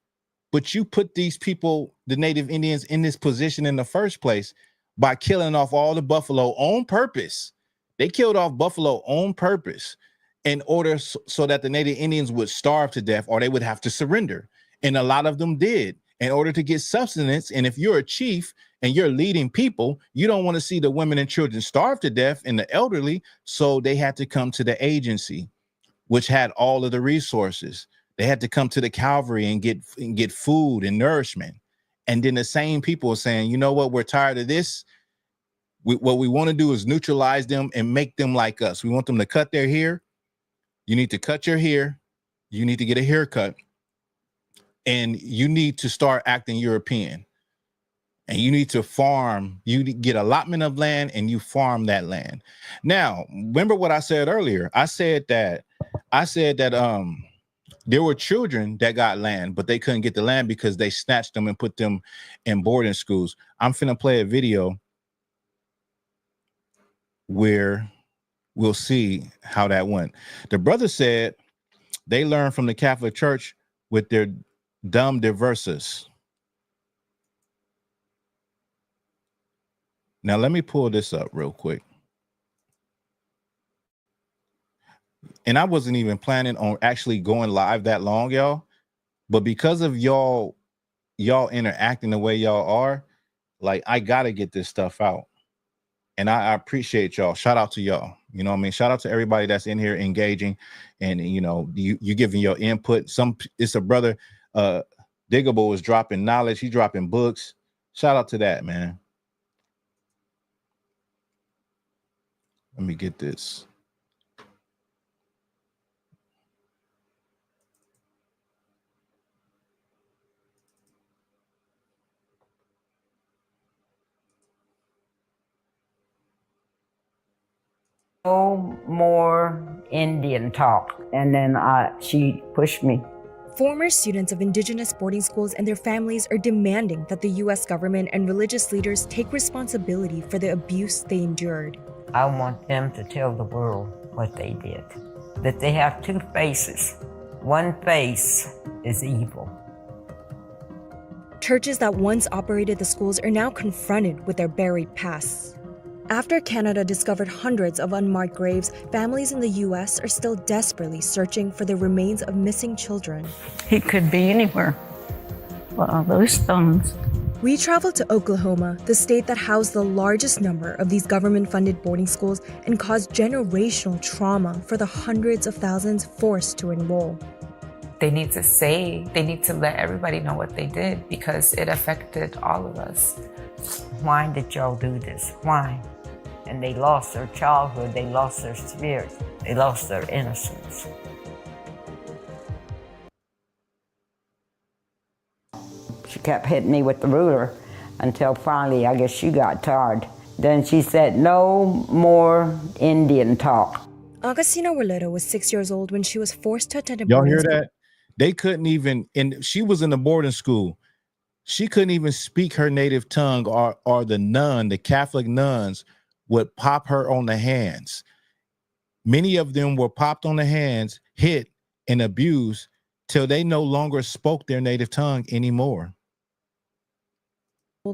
But you put these people, the Native Indians, in this position in the first place by killing off all the buffalo on purpose. They killed off buffalo on purpose in order so that the Native Indians would starve to death or they would have to surrender. And a lot of them did in order to get sustenance. And if you're a chief and you're leading people, you don't want to see the women and children starve to death and the elderly. So they had to come to the agency, which had all of the resources. They had to come to the cavalry and get food and nourishment. And then the same people are saying, you know what, we're tired of this. What we want to do is neutralize them and make them like us. We want them to cut their hair. You need to cut your hair. You need to get a haircut. And you need to start acting European. And you need to farm. You get allotment of land and you farm that land. Now, remember what I said earlier. I said that there were children that got land, but they couldn't get the land because they snatched them and put them in boarding schools. I'm finna play a video where we'll see how that went. The brother said they learned from the Catholic Church with their dumb diverses. Now, let me pull this up real quick. And I wasn't even planning on actually going live that long, y'all. But because of y'all interacting the way y'all are, like, I got to get this stuff out. And I appreciate y'all. Shout out to y'all. You know what I mean? Shout out to everybody that's in here engaging and, you giving your input. It's a brother, Diggable is dropping knowledge. He's dropping books. Shout out to that, man. Let me get this. No more Indian talk. And then she pushed me. Former students of indigenous boarding schools and their families are demanding that the U.S. government and religious leaders take responsibility for the abuse they endured. I want them to tell the world what they did. That they have two faces. One face is evil. Churches that once operated the schools are now confronted with their buried pasts. After Canada discovered hundreds of unmarked graves, families in the U.S. are still desperately searching for the remains of missing children. He could be anywhere. Well, those stones. We traveled to Oklahoma, the state that housed the largest number of these government-funded boarding schools and caused generational trauma for the hundreds of thousands forced to enroll. They need to let everybody know what they did because it affected all of us. Why did y'all do this? Why? And they lost their childhood, they lost their spirit, they lost their innocence. She kept hitting me with the ruler until finally, I guess she got tired. Then she said, no more Indian talk. Augustina Walero was 6 years old when she was forced to attend a Y'all boarding hear school. that? They couldn't even, and she was in the boarding school. She couldn't even speak her native tongue, or the Catholic nuns would pop her on the hands. Many of them were popped on the hands, hit, and abused till they no longer spoke their native tongue anymore.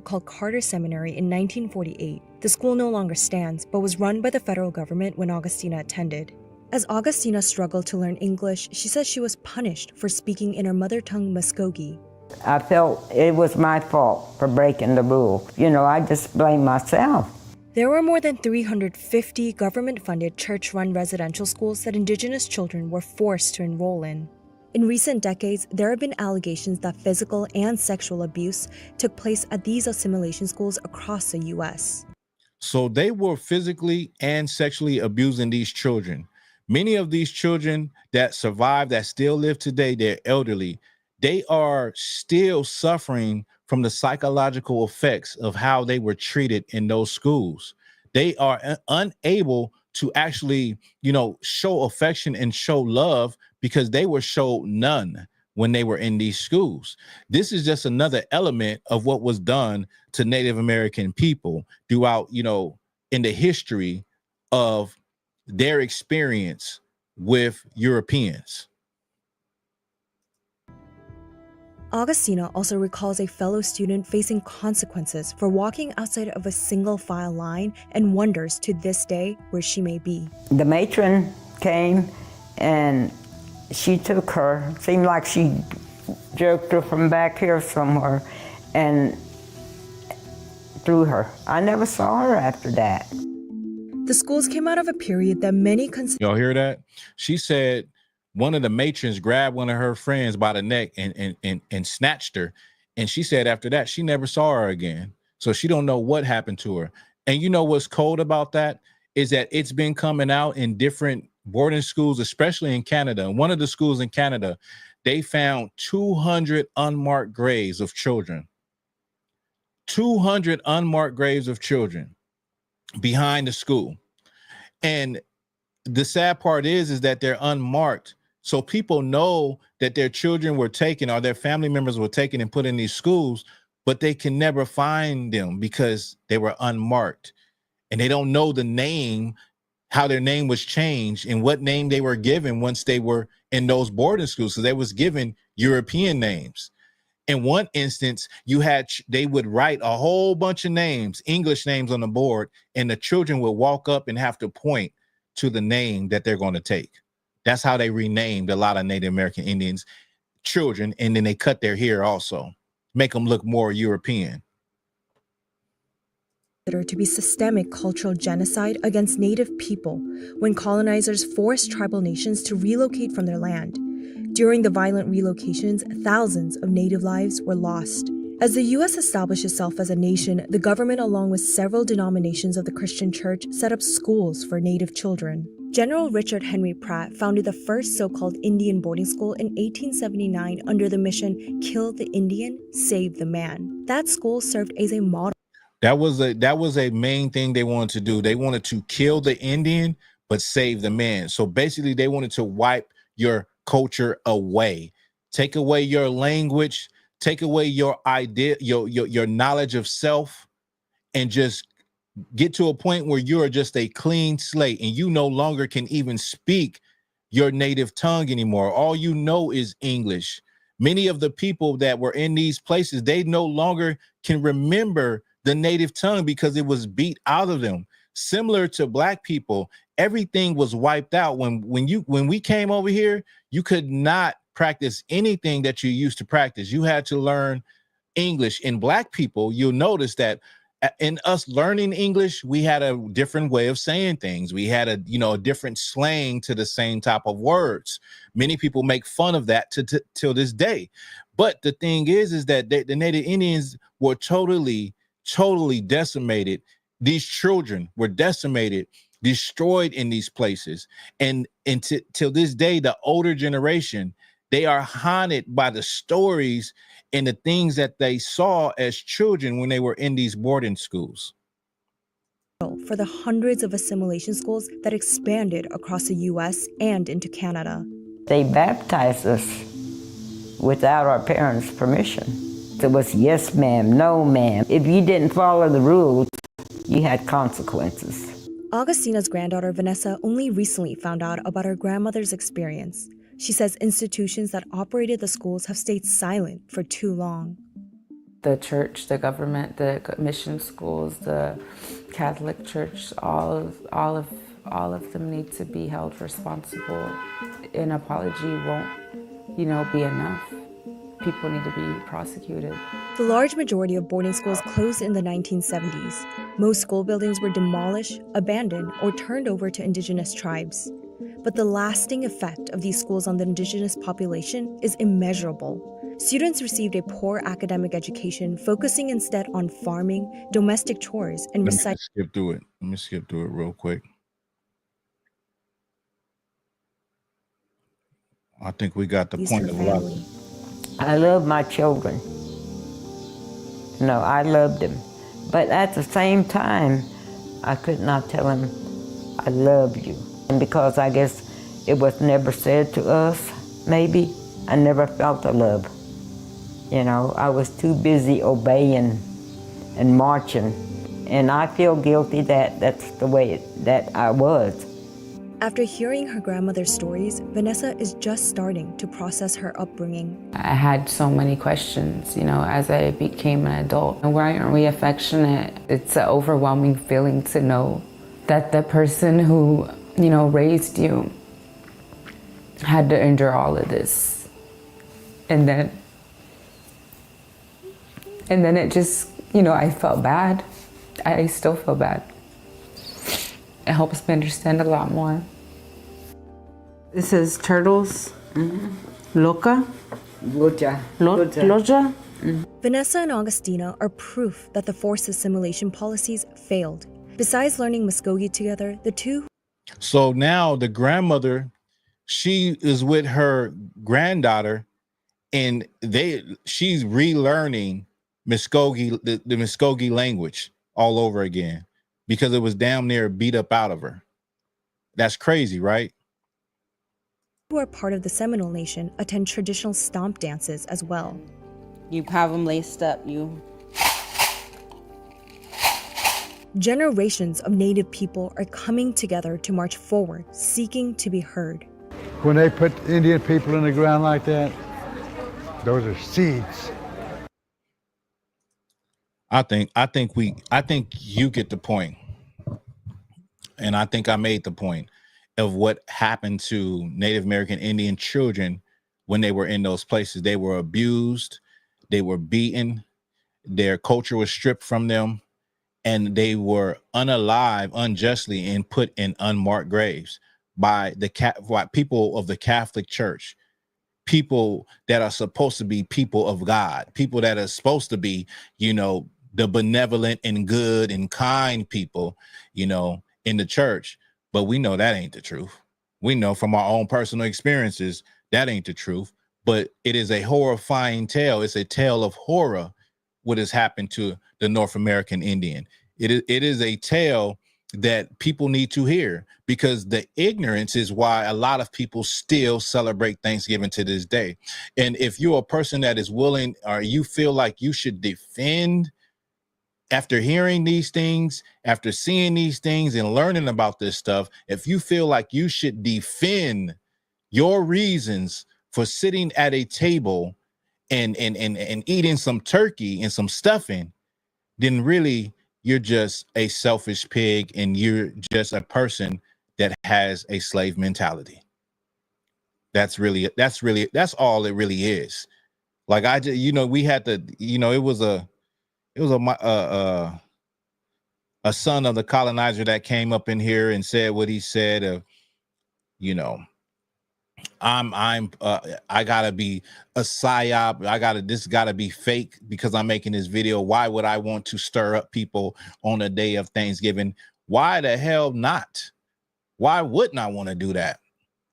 Called Carter Seminary in 1948. The school no longer stands, but was run by the federal government when Augustina attended. As Augustina struggled to learn English, she says she was punished for speaking in her mother tongue Muskogee. I felt it was my fault for breaking the rule. I just blame myself. There were more than 350 government-funded church-run residential schools that Indigenous children were forced to enroll in. In recent decades, there have been allegations that physical and sexual abuse took place at these assimilation schools across the U.S. So they were physically and sexually abusing these children. Many of these children that survived, that still live today, they're elderly. They are still suffering from the psychological effects of how they were treated in those schools. They are unable to actually, show affection and show love because they were showed none when they were in these schools. This is just another element of what was done to Native American people throughout, in the history of their experience with Europeans. Augustina also recalls a fellow student facing consequences for walking outside of a single file line and wonders to this day where she may be. The matron came and she took her, seemed like she jerked her from back here somewhere and threw her. I never saw her after that. The schools came out of a period that many consider. Y'all hear that? She said one of the matrons grabbed one of her friends by the neck and snatched her. And she said after that, she never saw her again. So she don't know what happened to her. And you know what's cold about that is that it's been coming out in different boarding schools, especially in Canada. And one of the schools in Canada, they found 200 unmarked graves of children. 200 unmarked graves of children behind the school. And the sad part is that they're unmarked. So people know that their children were taken or their family members were taken and put in these schools, but they can never find them because they were unmarked. And they don't know the name, how their name was changed and what name they were given once they were in those boarding schools. So they was given European names. In one instance, they would write a whole bunch of names, English names on the board, and the children would walk up and have to point to the name that they're going to take. That's how they renamed a lot of Native American Indians children. And then they cut their hair also, make them look more European. To be systemic cultural genocide against Native people when colonizers forced tribal nations to relocate from their land. During the violent relocations, thousands of Native lives were lost. As the U.S. established itself as a nation, the government, along with several denominations of the Christian church, set up schools for Native children. General Richard Henry Pratt founded the first so-called Indian boarding school in 1879 under the mission, "Kill the Indian, save the man." That school served as a model. That was a main thing they wanted to do. They wanted to kill the Indian, but save the man. So basically they wanted to wipe your culture away, take away your language, take away your idea, your knowledge of self, and just get to a point where you're just a clean slate and you no longer can even speak your native tongue anymore. All you know is English. Many of the people that were in these places, they no longer can remember the native tongue because it was beat out of them. Similar to Black people, everything was wiped out. When we came over here, you could not practice anything that you used to practice. You had to learn English. In Black people, you'll notice that in us learning English, we had a different way of saying things. We had a different slang to the same type of words. Many people make fun of that till this day. But the thing is that the Native Indians were totally decimated. These children were decimated, destroyed in these places. And till this day, the older generation, they are haunted by the stories and the things that they saw as children when they were in these boarding schools. For the hundreds of assimilation schools that expanded across the U.S. and into Canada. They baptized us without our parents' permission. It was yes ma'am, no ma'am. If you didn't follow the rules, you had consequences. Augustina's granddaughter Vanessa only recently found out about her grandmother's experience. She says institutions that operated the schools have stayed silent for too long. The church, the government, the mission schools, the Catholic Church, all of them need to be held responsible. An apology won't, be enough. People need to be prosecuted. The large majority of boarding schools closed in the 1970s. Most school buildings were demolished, abandoned, or turned over to indigenous tribes. But the lasting effect of these schools on the indigenous population is immeasurable. Students received a poor academic education, focusing instead on farming, domestic chores, and Let me skip through it real quick. I think we got the point of love. I love my children. No, I loved them. But at the same time, I could not tell them, I love you. And because I guess it was never said to us, maybe, I never felt the love. I was too busy obeying and marching. And I feel guilty that that's the way that I was. After hearing her grandmother's stories, Vanessa is just starting to process her upbringing. I had so many questions, as I became an adult. Why aren't we affectionate? It's an overwhelming feeling to know that the person who, raised you had to endure all of this. And then it just, I felt bad. I still feel bad. It helps me understand a lot more. This is turtles. Loca. Loja. Loja. Vanessa and Augustina are proof that the forced assimilation policies failed. Besides learning Muskogee together, the two... So now the grandmother, she is with her granddaughter, and she's relearning Muskogee, the Muskogee language all over again, because it was damn near beat up out of her. That's crazy, right? Who are part of the Seminole Nation attend traditional stomp dances as well. You have them laced up. Generations of Native people are coming together to march forward, seeking to be heard. When they put Indian people in the ground like that, those are seeds. I think you get the point. And I think I made the point of what happened to Native American Indian children when they were in those places. They were abused, they were beaten, their culture was stripped from them, and they were unalive unjustly and put in unmarked graves by people of the Catholic Church, people that are supposed to be people of God, people that are supposed to be, the benevolent and good and kind people, in the church. But we know that ain't the truth. We know from our own personal experiences that ain't the truth. But it is a horrifying tale. It's a tale of horror, what has happened to the North American Indian. It is a tale that people need to hear, because the ignorance is why a lot of people still celebrate Thanksgiving to this day. And if you're a person that is willing, or you feel like you should defend, after hearing these things, after seeing these things and learning about this stuff, if you feel like you should defend your reasons for sitting at a table and eating some turkey and some stuffing, then really you're just a selfish pig, and you're just a person that has a slave mentality. That's all it really is. Like we had to, it was a son of the colonizer that came up in here and said what he said. I gotta be a psyop. This gotta be fake because I'm making this video. Why would I want to stir up people on the day of Thanksgiving? Why the hell not? Why wouldn't I want to do that?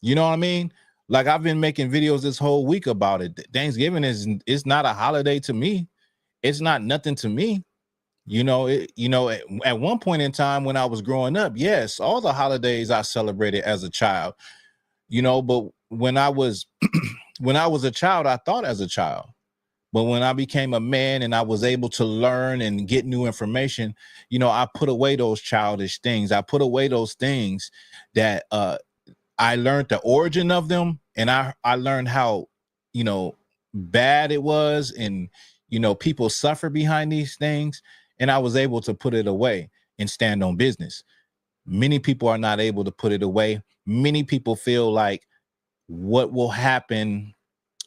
You know what I mean? Like, I've been making videos this whole week about it. Thanksgiving is not a holiday to me. It's not nothing to me. At one point in time when I was growing up, yes, all the holidays I celebrated as a child, but when I was a child, I thought as a child. But when I became a man and I was able to learn and get new information, you know, I put away those childish things. I put away those things that I learned the origin of them, and I learned how, you know, bad it was, and, you know, people suffer behind these things, and I was able to put it away and stand on business. Many people are not able to put it away. Many people feel like what will happen.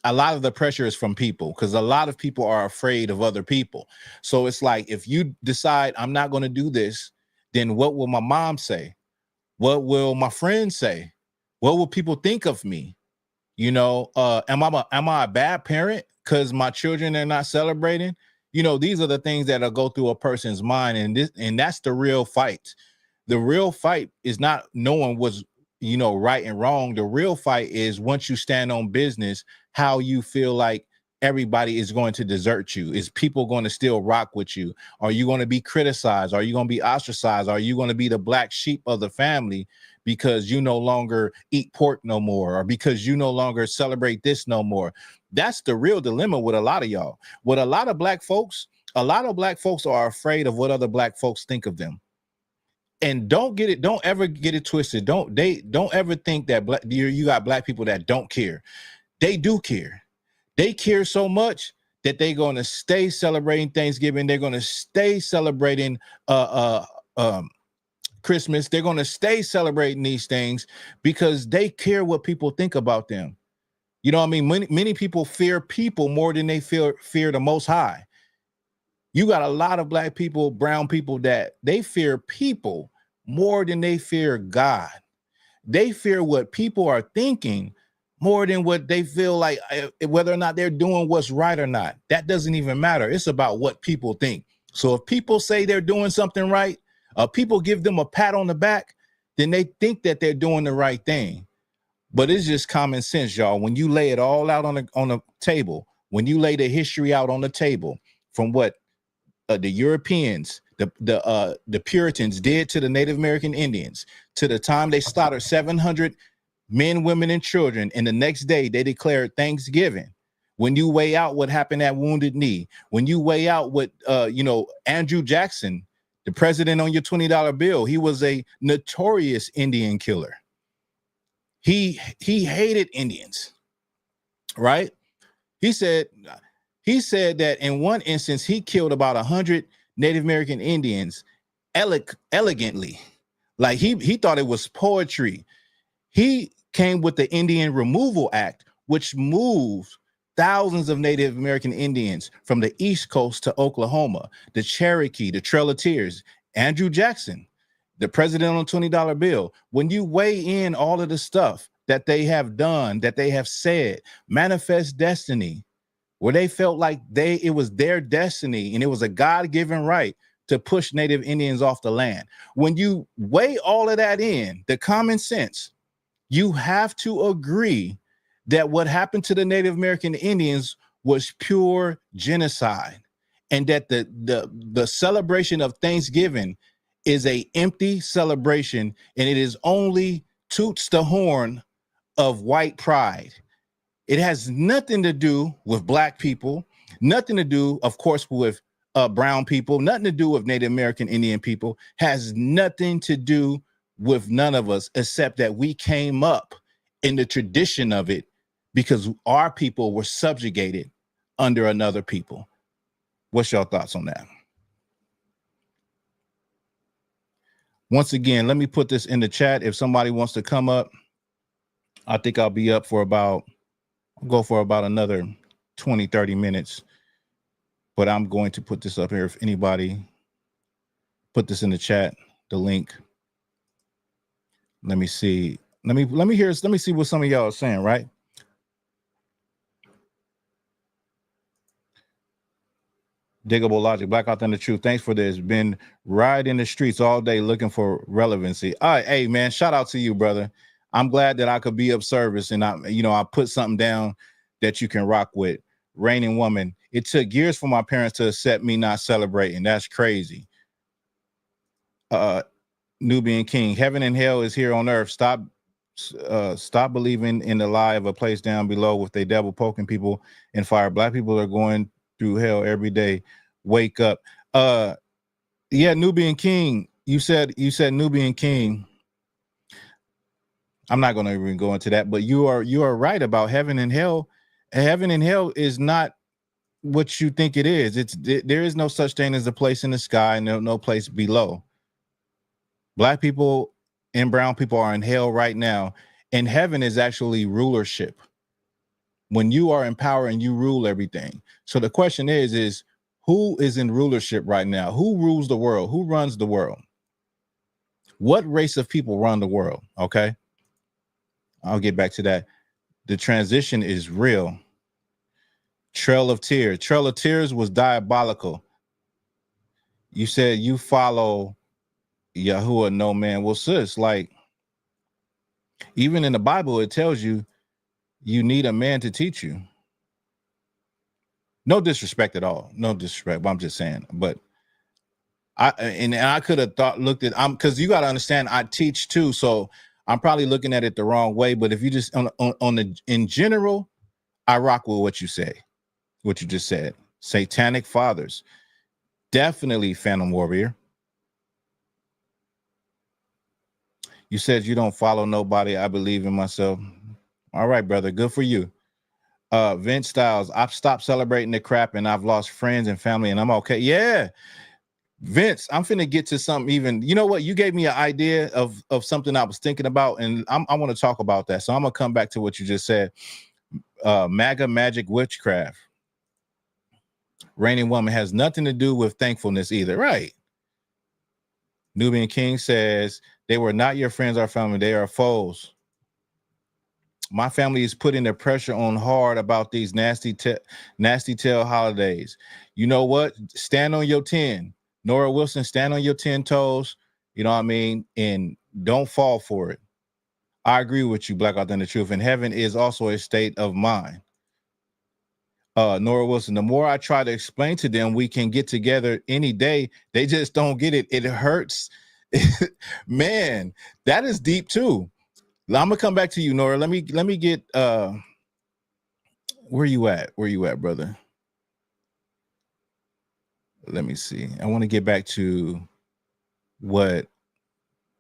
A lot of the pressure is from people, because a lot of people are afraid of other people. So it's like, if you decide I'm not going to do this, then what will my mom say? What will my friends say? What will people think of me? You know, am I a bad parent because my children are not celebrating? You know, these are the things that'll go through a person's mind, and that's the real fight. The real fight is not knowing what's, you know, right and wrong. The real fight is, once you stand on business, how you feel like everybody is going to desert you. Is people going to still rock with you? Are you going to be criticized? Are you going to be ostracized? Are you going to be the black sheep of the family because you no longer eat pork no more, or because you no longer celebrate this no more? That's the real dilemma with a lot of y'all. With a lot of black folks are afraid of what other black folks think of them. And don't ever get it twisted. Don't ever think that you got black people that don't care. They do care. They care so much that they're going to stay celebrating Thanksgiving. They're going to stay celebrating Christmas. They're going to stay celebrating these things because they care what people think about them. You know what I mean? Many people fear people more than they fear the Most High. You got a lot of black people, brown people, that they fear people more than they fear God. They fear what people are thinking more than what they feel like, whether or not they're doing what's right or not. That doesn't even matter. It's about what people think. So if people say they're doing something right, people give them a pat on the back, then they think that they're doing the right thing. But it's just common sense, y'all. When you lay it all out on the table, when you lay the history out on the table, from what the Europeans, the Puritans did to the Native American Indians, to the time they slaughtered 700 men, women, and children, and the next day they declared Thanksgiving. When you weigh out what happened at Wounded Knee, when you weigh out what, Andrew Jackson, the president on your $20 bill, he was a notorious Indian killer. He hated Indians, right? He said that in one instance, he killed about 100 Native American Indians elegantly. Like he thought it was poetry. He came with the Indian Removal Act, which moved thousands of Native American Indians from the East Coast to Oklahoma, the Cherokee, the Trail of Tears. Andrew Jackson, the president on a $20 bill. When you weigh in all of the stuff that they have done, that they have said, manifest destiny, where they felt like it was their destiny and it was a God-given right to push Native Indians off the land. When you weigh all of that in, the common sense, you have to agree that what happened to the Native American Indians was pure genocide, and that the celebration of Thanksgiving is a empty celebration, and it is only toots the horn of white pride. It has nothing to do with black people, nothing to do, of course, with brown people, nothing to do with Native American Indian people, has nothing to do with none of us, except that we came up in the tradition of it because our people were subjugated under another people. What's your thoughts on that? Once again, let me put this in the chat. If somebody wants to come up, I think I'll be up for I'll go for about another 20, 30 minutes. But I'm going to put this up here. If anybody put this in the chat, the link. Let me see. Let me see what some of y'all are saying, right? Diggable Logic, Black Authentic Truth. Thanks for this. Been riding the streets all day looking for relevancy. All right, hey man, shout out to you, brother. I'm glad that I could be of service, and I put something down that you can rock with. Reigning Woman. It took years for my parents to accept me not celebrating. That's crazy. Nubian King. Heaven and hell is here on earth. Stop believing in the lie of a place down below with the devil poking people in fire. Black people are going through hell every day. Wake up. Yeah, Nubian King. You said Nubian King. I'm not going to even go into that, but you are right about heaven and hell. Heaven and hell is not what you think it is. There is no such thing as a place in the sky and no place below. Black people and brown people are in hell right now, and heaven is actually rulership. When you are in power and you rule everything. So the question is who is in rulership right now? Who rules the world? Who runs the world? What race of people run the world? Okay. I'll get back to that. The transition is real. Trail of Tears. Trail of Tears was diabolical. You said you follow Yahuwah, no man. Well, sis, like, even in the Bible, it tells you need a man to teach you. No disrespect at all. No disrespect, but I'm just saying. But I could have looked at, because you got to understand, I teach too, so I'm probably looking at it the wrong way. But if you just in general, I rock with what you say, what you just said. Satanic fathers, definitely Phantom Warrior. You said you don't follow nobody. I believe in myself. All right, brother. Good for you. Vince Styles, I've stopped celebrating the crap and I've lost friends and family and I'm okay. Yeah. Vince, I'm finna get to something even, you know what? You gave me an idea of something I was thinking about, and I want to talk about that. So I'm gonna come back to what you just said. MAGA magic witchcraft. Reigning woman has nothing to do with thankfulness either. Right. Nubian King says they were not your friends or family. They are foes. My family is putting the pressure on hard about these nasty tail holidays. You know what? Stand on your 10. Nora Wilson, stand on your 10 toes. You know what I mean? And don't fall for it. I agree with you, Black Authentic Truth. And heaven is also a state of mind. Nora Wilson, the more I try to explain to them, we can get together any day. They just don't get it. It hurts. Man, that is deep too. I'm gonna come back to you, Nora. Let me get where you at, brother? Let me see. I want to get back to what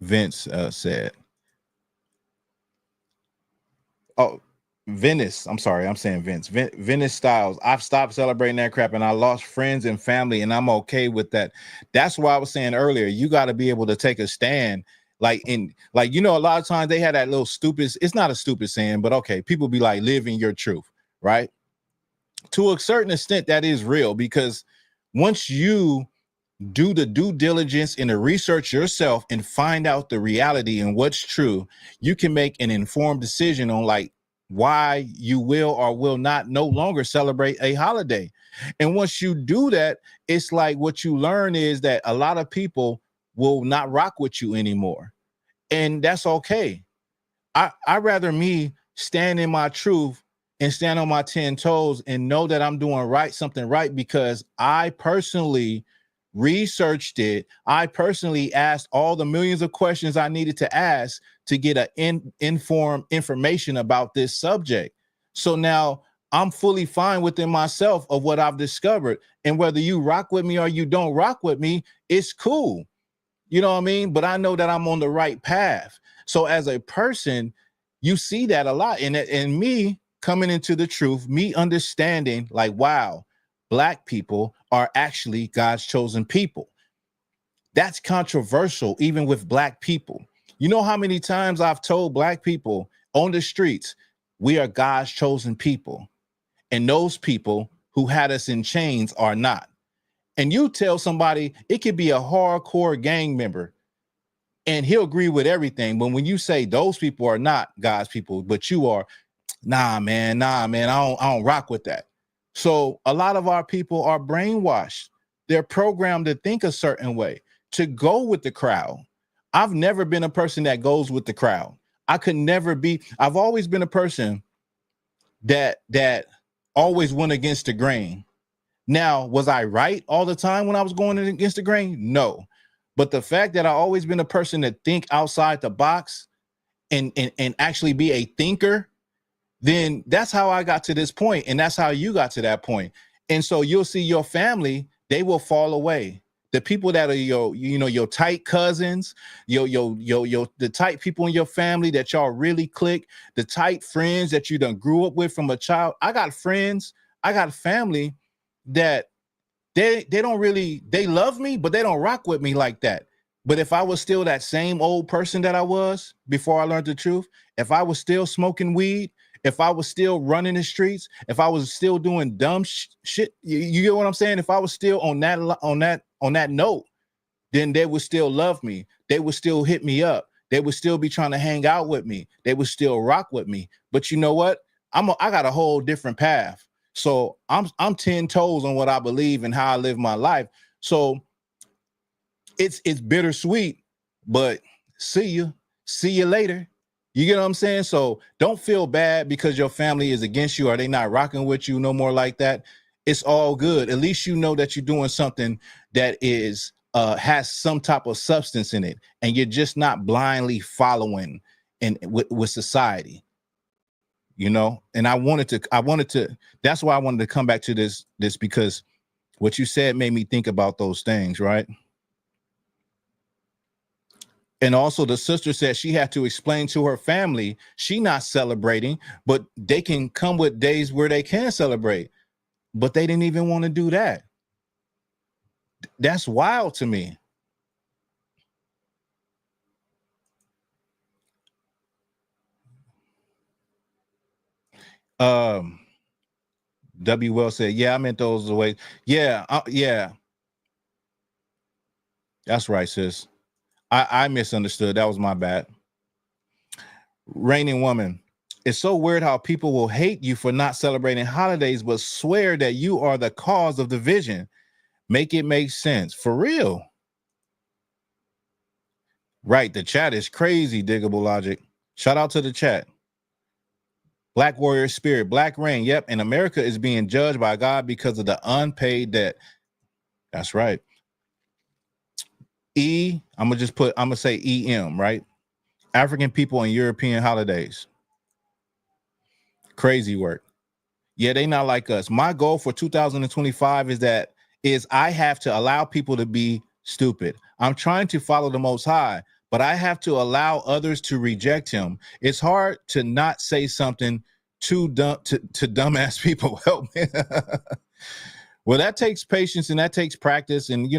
Vince said. Oh, Venice. I'm sorry, I'm saying Vince. Venice Styles. I've stopped celebrating that crap and I lost friends and family, and I'm okay with that. That's why I was saying earlier, you got to be able to take a stand. Like, you know, a lot of times they had that little stupid, it's not a stupid saying, but okay, people be like, live in your truth, right? To a certain extent, that is real, because once you do the due diligence and the research yourself and find out the reality and what's true, you can make an informed decision on like why you will or will not no longer celebrate a holiday. And once you do that, it's like what you learn is that a lot of people will not rock with you anymore. And that's okay. I rather me stand in my truth and stand on my 10 toes and know that I'm doing something right, because I personally researched it. I personally asked all the millions of questions I needed to ask to get informed information about this subject. So now I'm fully fine within myself of what I've discovered. And whether you rock with me or you don't rock with me, it's cool. You know what I mean? But I know that I'm on the right path. So as a person, you see that a lot. And me coming into the truth, me understanding like, wow, Black people are actually God's chosen people. That's controversial, even with Black people. You know how many times I've told Black people on the streets, we are God's chosen people. And those people who had us in chains are not. And you tell somebody, it could be a hardcore gang member and he'll agree with everything. But when you say those people are not God's people, but you are, nah, man, I don't rock with that. So a lot of our people are brainwashed. They're programmed to think a certain way, to go with the crowd. I've never been a person that goes with the crowd. I could never be. I've always been a person that always went against the grain. Now, was I right all the time when I was going against the grain? No. But the fact that I always been a person that think outside the box and actually be a thinker, then that's how I got to this point. And that's how you got to that point. And so you'll see your family, they will fall away. The people that are your tight cousins, the tight people in your family that y'all really click, the tight friends that you done grew up with from a child. I got friends, I got family that they don't really, they love me, but they don't rock with me like that. But if I was still that same old person that I was before I learned the truth, if I was still smoking weed, if I was still running the streets, if I was still doing dumb shit, you get what I'm saying? If I was still on that note, then they would still love me. They would still hit me up. They would still be trying to hang out with me. They would still rock with me. But you know what? I got a whole different path. So I'm 10 toes on what I believe and how I live my life. So it's bittersweet, but see you later. You get what I'm saying? So don't feel bad because your family is against you or they not rocking with you no more like that. It's all good. At least you know that you're doing something that is has some type of substance in it, and you're just not blindly following with society. You know, and I wanted to. That's why I wanted to come back to this because what you said made me think about those things, right? And also the sister said she had to explain to her family she not celebrating, but they can come with days where they can celebrate. But they didn't even want to do that. That's wild to me. W. Well said, yeah, I meant those away. Yeah, yeah. That's right, sis. I misunderstood. That was my bad. Reigning woman. It's so weird how people will hate you for not celebrating holidays, but swear that you are the cause of division. Make it make sense. For real. Right. The chat is crazy, Diggable Logic. Shout out to the chat. Black Warrior Spirit, Black Rain. Yep. And America is being judged by God because of the unpaid debt. That's right. I'm going to say EM, right? African people and European holidays. Crazy work. Yeah, they not like us. My goal for 2025 is I have to allow people to be stupid. I'm trying to follow the Most High, but I have to allow others to reject him. It's hard to not say something too dumb to dumbass people. Help me. Well, that takes patience and that takes practice, and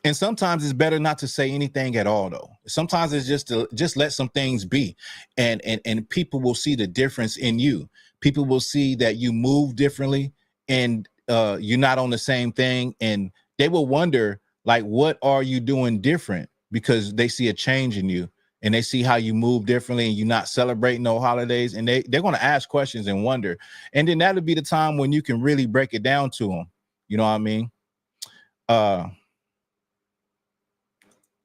and sometimes it's better not to say anything at all, though. Sometimes it's just to let some things be, and people will see the difference in you. People will see that you move differently, and you're not on the same thing, and they will wonder, like, what are you doing different? Because they see a change in you, and they see how you move differently, and you're not celebrating no holidays, and they're going to ask questions and wonder, and then that'll be the time when you can really break it down to them. You know what I mean?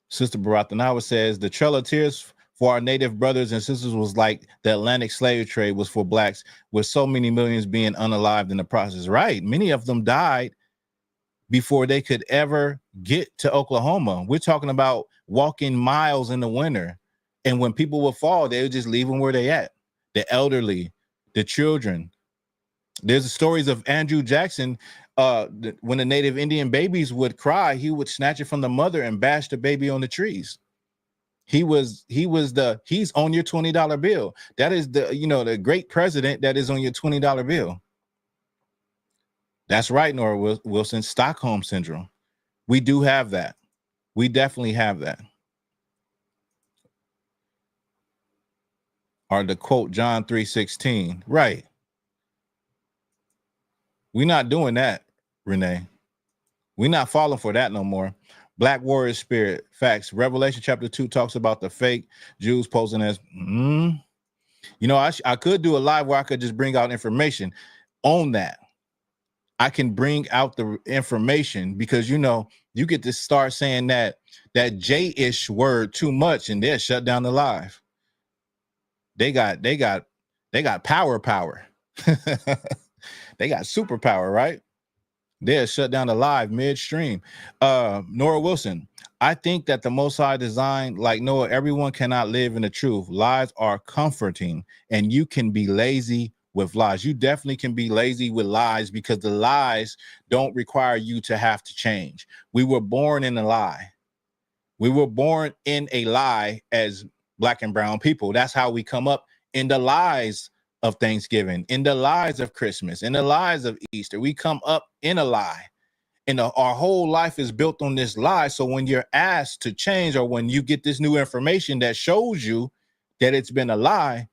Sister Barathanawa says the Trail of Tears for our native brothers and sisters was like the Atlantic slave trade was for blacks, with so many millions being unalived in the process. Right. Many of them died before they could ever get to Oklahoma. We're talking about walking miles in the winter. And when people would fall, they would just leave them where they at. The elderly, the children. There's stories of Andrew Jackson. When the native Indian babies would cry, he would snatch it from the mother and bash the baby on the trees. He's on your $20 bill. That is the great president that is on your $20 bill. That's right, Nora Wilson. Stockholm syndrome. We do have that. We definitely have that. Or the quote John 3:16. Right. We're not doing that, Renee. We're not falling for that no more. Black Warrior Spirit. Facts. Revelation chapter 2 talks about the fake Jews posing as, I could do a live where I could just bring out information on that. I can bring out the information because, you get to start saying that J-ish word too much and they'll shut down the live. They got power. They got superpower, right? They'll shut down the live midstream. Nora Wilson, I think that the Most High designed like Noah, everyone cannot live in the truth. Lies are comforting and you can be lazy with lies. You definitely can be lazy with lies because the lies don't require you to have to change. We were born in a lie. We were born in a lie as Black and brown people. That's how we come up in the lies of Thanksgiving, in the lies of Christmas, in the lies of Easter. We come up in a lie. And our whole life is built on this lie. So when you're asked to change, or when you get this new information that shows you that it's been a lie,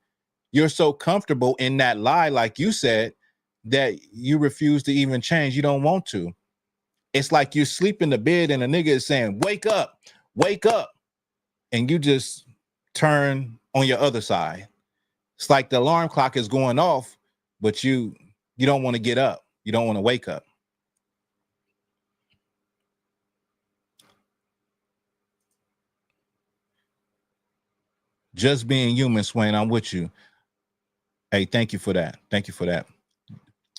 you're so comfortable in that lie, like you said, that you refuse to even change. You don't want to. It's like you sleep in the bed and a nigga is saying, wake up, wake up. And you just turn on your other side. It's like the alarm clock is going off, but you don't want to get up. You don't want to wake up. Just being human, Swain, I'm with you. Hey, thank you for that. Thank you for that.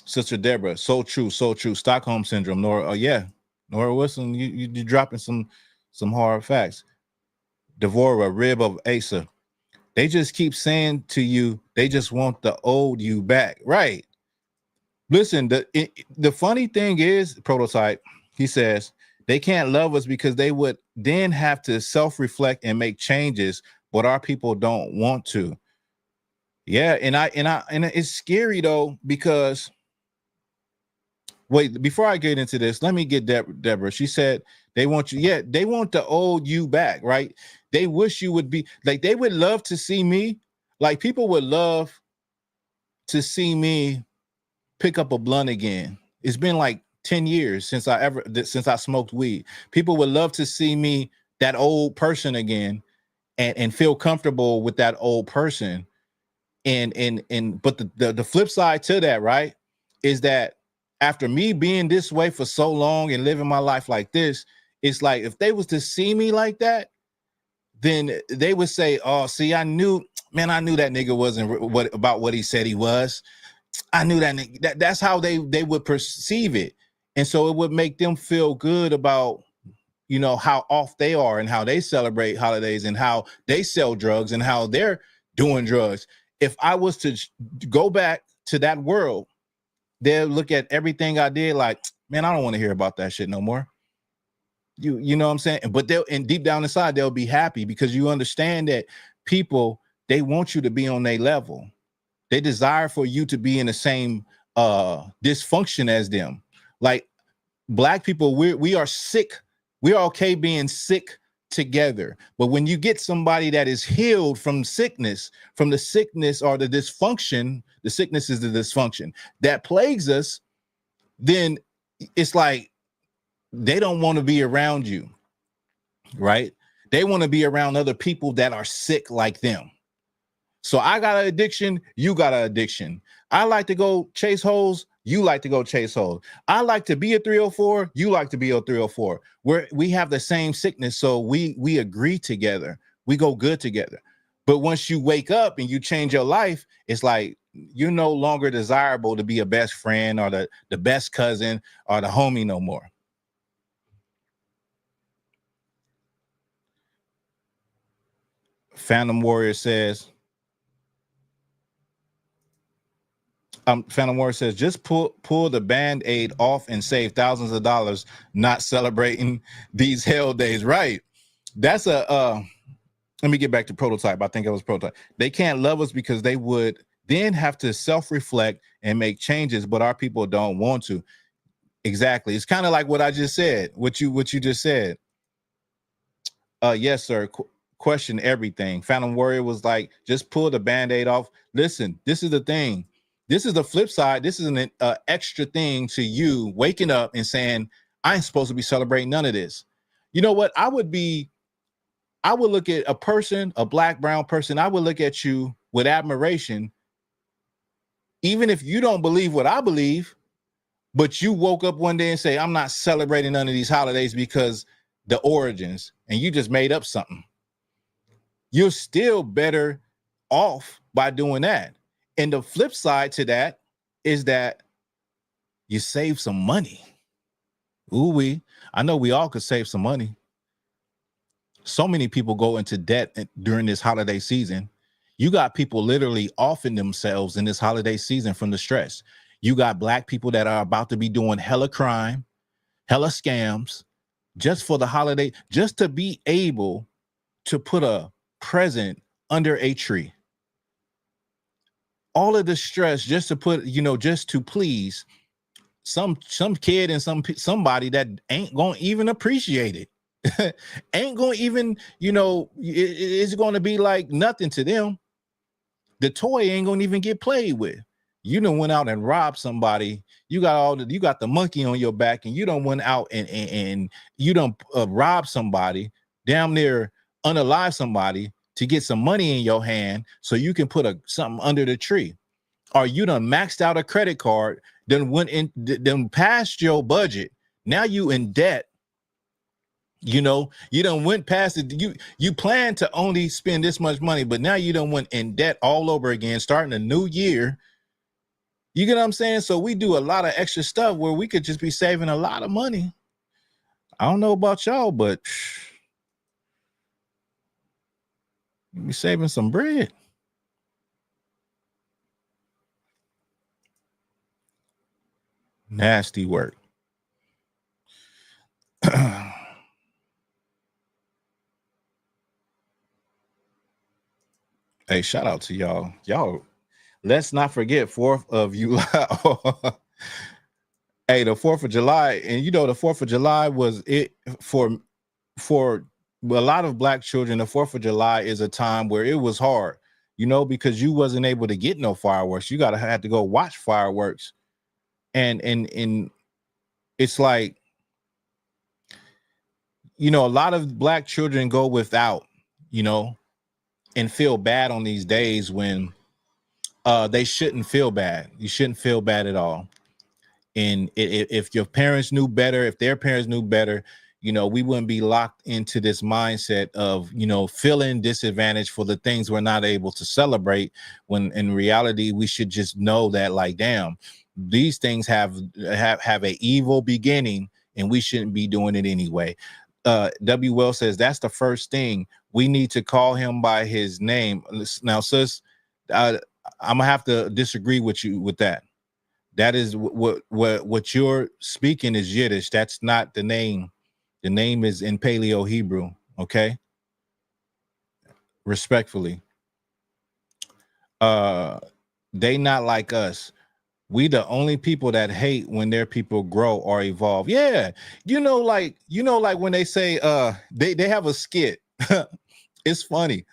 Sister Deborah, so true, so true. Stockholm Syndrome, Nora, yeah. Nora Wilson, you're dropping some hard facts. Devora, rib of Asa. They just keep saying to you, they just want the old you back. Right. Listen, the funny thing is, Prototype, he says, they can't love us because they would then have to self-reflect and make changes, but our people don't want to. Yeah, and it's scary though, because wait, before I get into this, let me get Deborah. She said they want you. Yeah, they want the old you back, right? They wish you would be like, they would love to see me. Like, people would love to see me pick up a blunt again. It's been like 10 years since I smoked weed. People would love to see me, that old person again, and feel comfortable with that old person. But the flip side to that, right, is that after me being this way for so long and living my life like this, it's like, if they was to see me like that, then they would say, oh, see, I knew that nigga wasn't what he said he was. I knew that nigga. That's how they would perceive it. And so it would make them feel good about, you know, how off they are and how they celebrate holidays and how they sell drugs and how they're doing drugs. If I was to go back to that world, they'll look at everything I did like, man, I don't want to hear about that shit no more. You know what I'm saying? But and deep down inside, they'll be happy because you understand that people, they want you to be on their level. They desire for you to be in the same dysfunction as them. Like, Black people, we are sick. We are okay being sick together. But when you get somebody that is healed from sickness, from the sickness or the dysfunction, the sickness is the dysfunction that plagues us, then it's like they don't want to be around you, right? They want to be around other people that are sick like them. So I got an addiction, you got an addiction. I like to go chase holes, you like to go chase holes. I like to be a 304, you like to be a 304. We have the same sickness, so we agree together. We go good together. But once you wake up and you change your life, it's like you're no longer desirable to be a best friend or the best cousin or the homie no more. Phantom Warrior says, Phantom Warrior says, just pull the Band-Aid off and save thousands of dollars not celebrating these hell days. Right. That's let me get back to Prototype. I think it was Prototype. They can't love us because they would then have to self-reflect and make changes, but our people don't want to. Exactly. It's kind of like what I just said, what you just said. Yes, sir. Question everything. Phantom Warrior was like, just pull the Band-Aid off. Listen, this is the thing. This is the flip side. This is an extra thing to you waking up and saying, I ain't supposed to be celebrating none of this. You know what? I would look at a person, a Black, brown person. I would look at you with admiration, even if you don't believe what I believe, but you woke up one day and say, I'm not celebrating none of these holidays because the origins, and you just made up something. You're still better off by doing that. And the flip side to that is that you save some money. I know we all could save some money. So many people go into debt during this holiday season. You got people literally offing themselves in this holiday season from the stress. You got Black people that are about to be doing hella crime, hella scams, just for the holiday, just to be able to put a present under a tree. All of the stress just to put, just to please some kid and somebody that ain't gonna even appreciate it. Ain't gonna even, it's gonna be like nothing to them. The toy ain't gonna even get played with. You done went out and robbed somebody. You got the monkey on your back, and you done went out and you done robbed somebody, damn near unalive somebody to get some money in your hand so you can put something under the tree. Or you done maxed out a credit card, then passed your budget. Now you in debt. You done went past it. You plan to only spend this much money, but now you done went in debt all over again, starting a new year. You get what I'm saying? So we do a lot of extra stuff where we could just be saving a lot of money. I don't know about y'all, but you be saving some bread. Nasty work. Hey, shout out to y'all. Y'all, let's not forget 4th of July. Hey, the 4th of July, and the 4th of July was it for a lot of Black children. The 4th of July is a time where it was hard, because you wasn't able to get no fireworks. You had to go watch fireworks. And it's like, a lot of Black children go without, and feel bad on these days when they shouldn't feel bad. You shouldn't feel bad at all. And if your parents knew better, if their parents knew better, we wouldn't be locked into this mindset of, feeling disadvantaged for the things we're not able to celebrate, when in reality, we should just know that, like, damn, these things have a evil beginning and we shouldn't be doing it anyway. W. Will says that's the first thing. We need to call him by his name. Now, sis, I'm gonna have to disagree with you with that. That is what you're speaking is Yiddish. That's not the name. The name is in Paleo Hebrew. Okay. Respectfully. They not like us. We the only people that hate when their people grow or evolve. Yeah. Like when they say they have a skit. It's funny.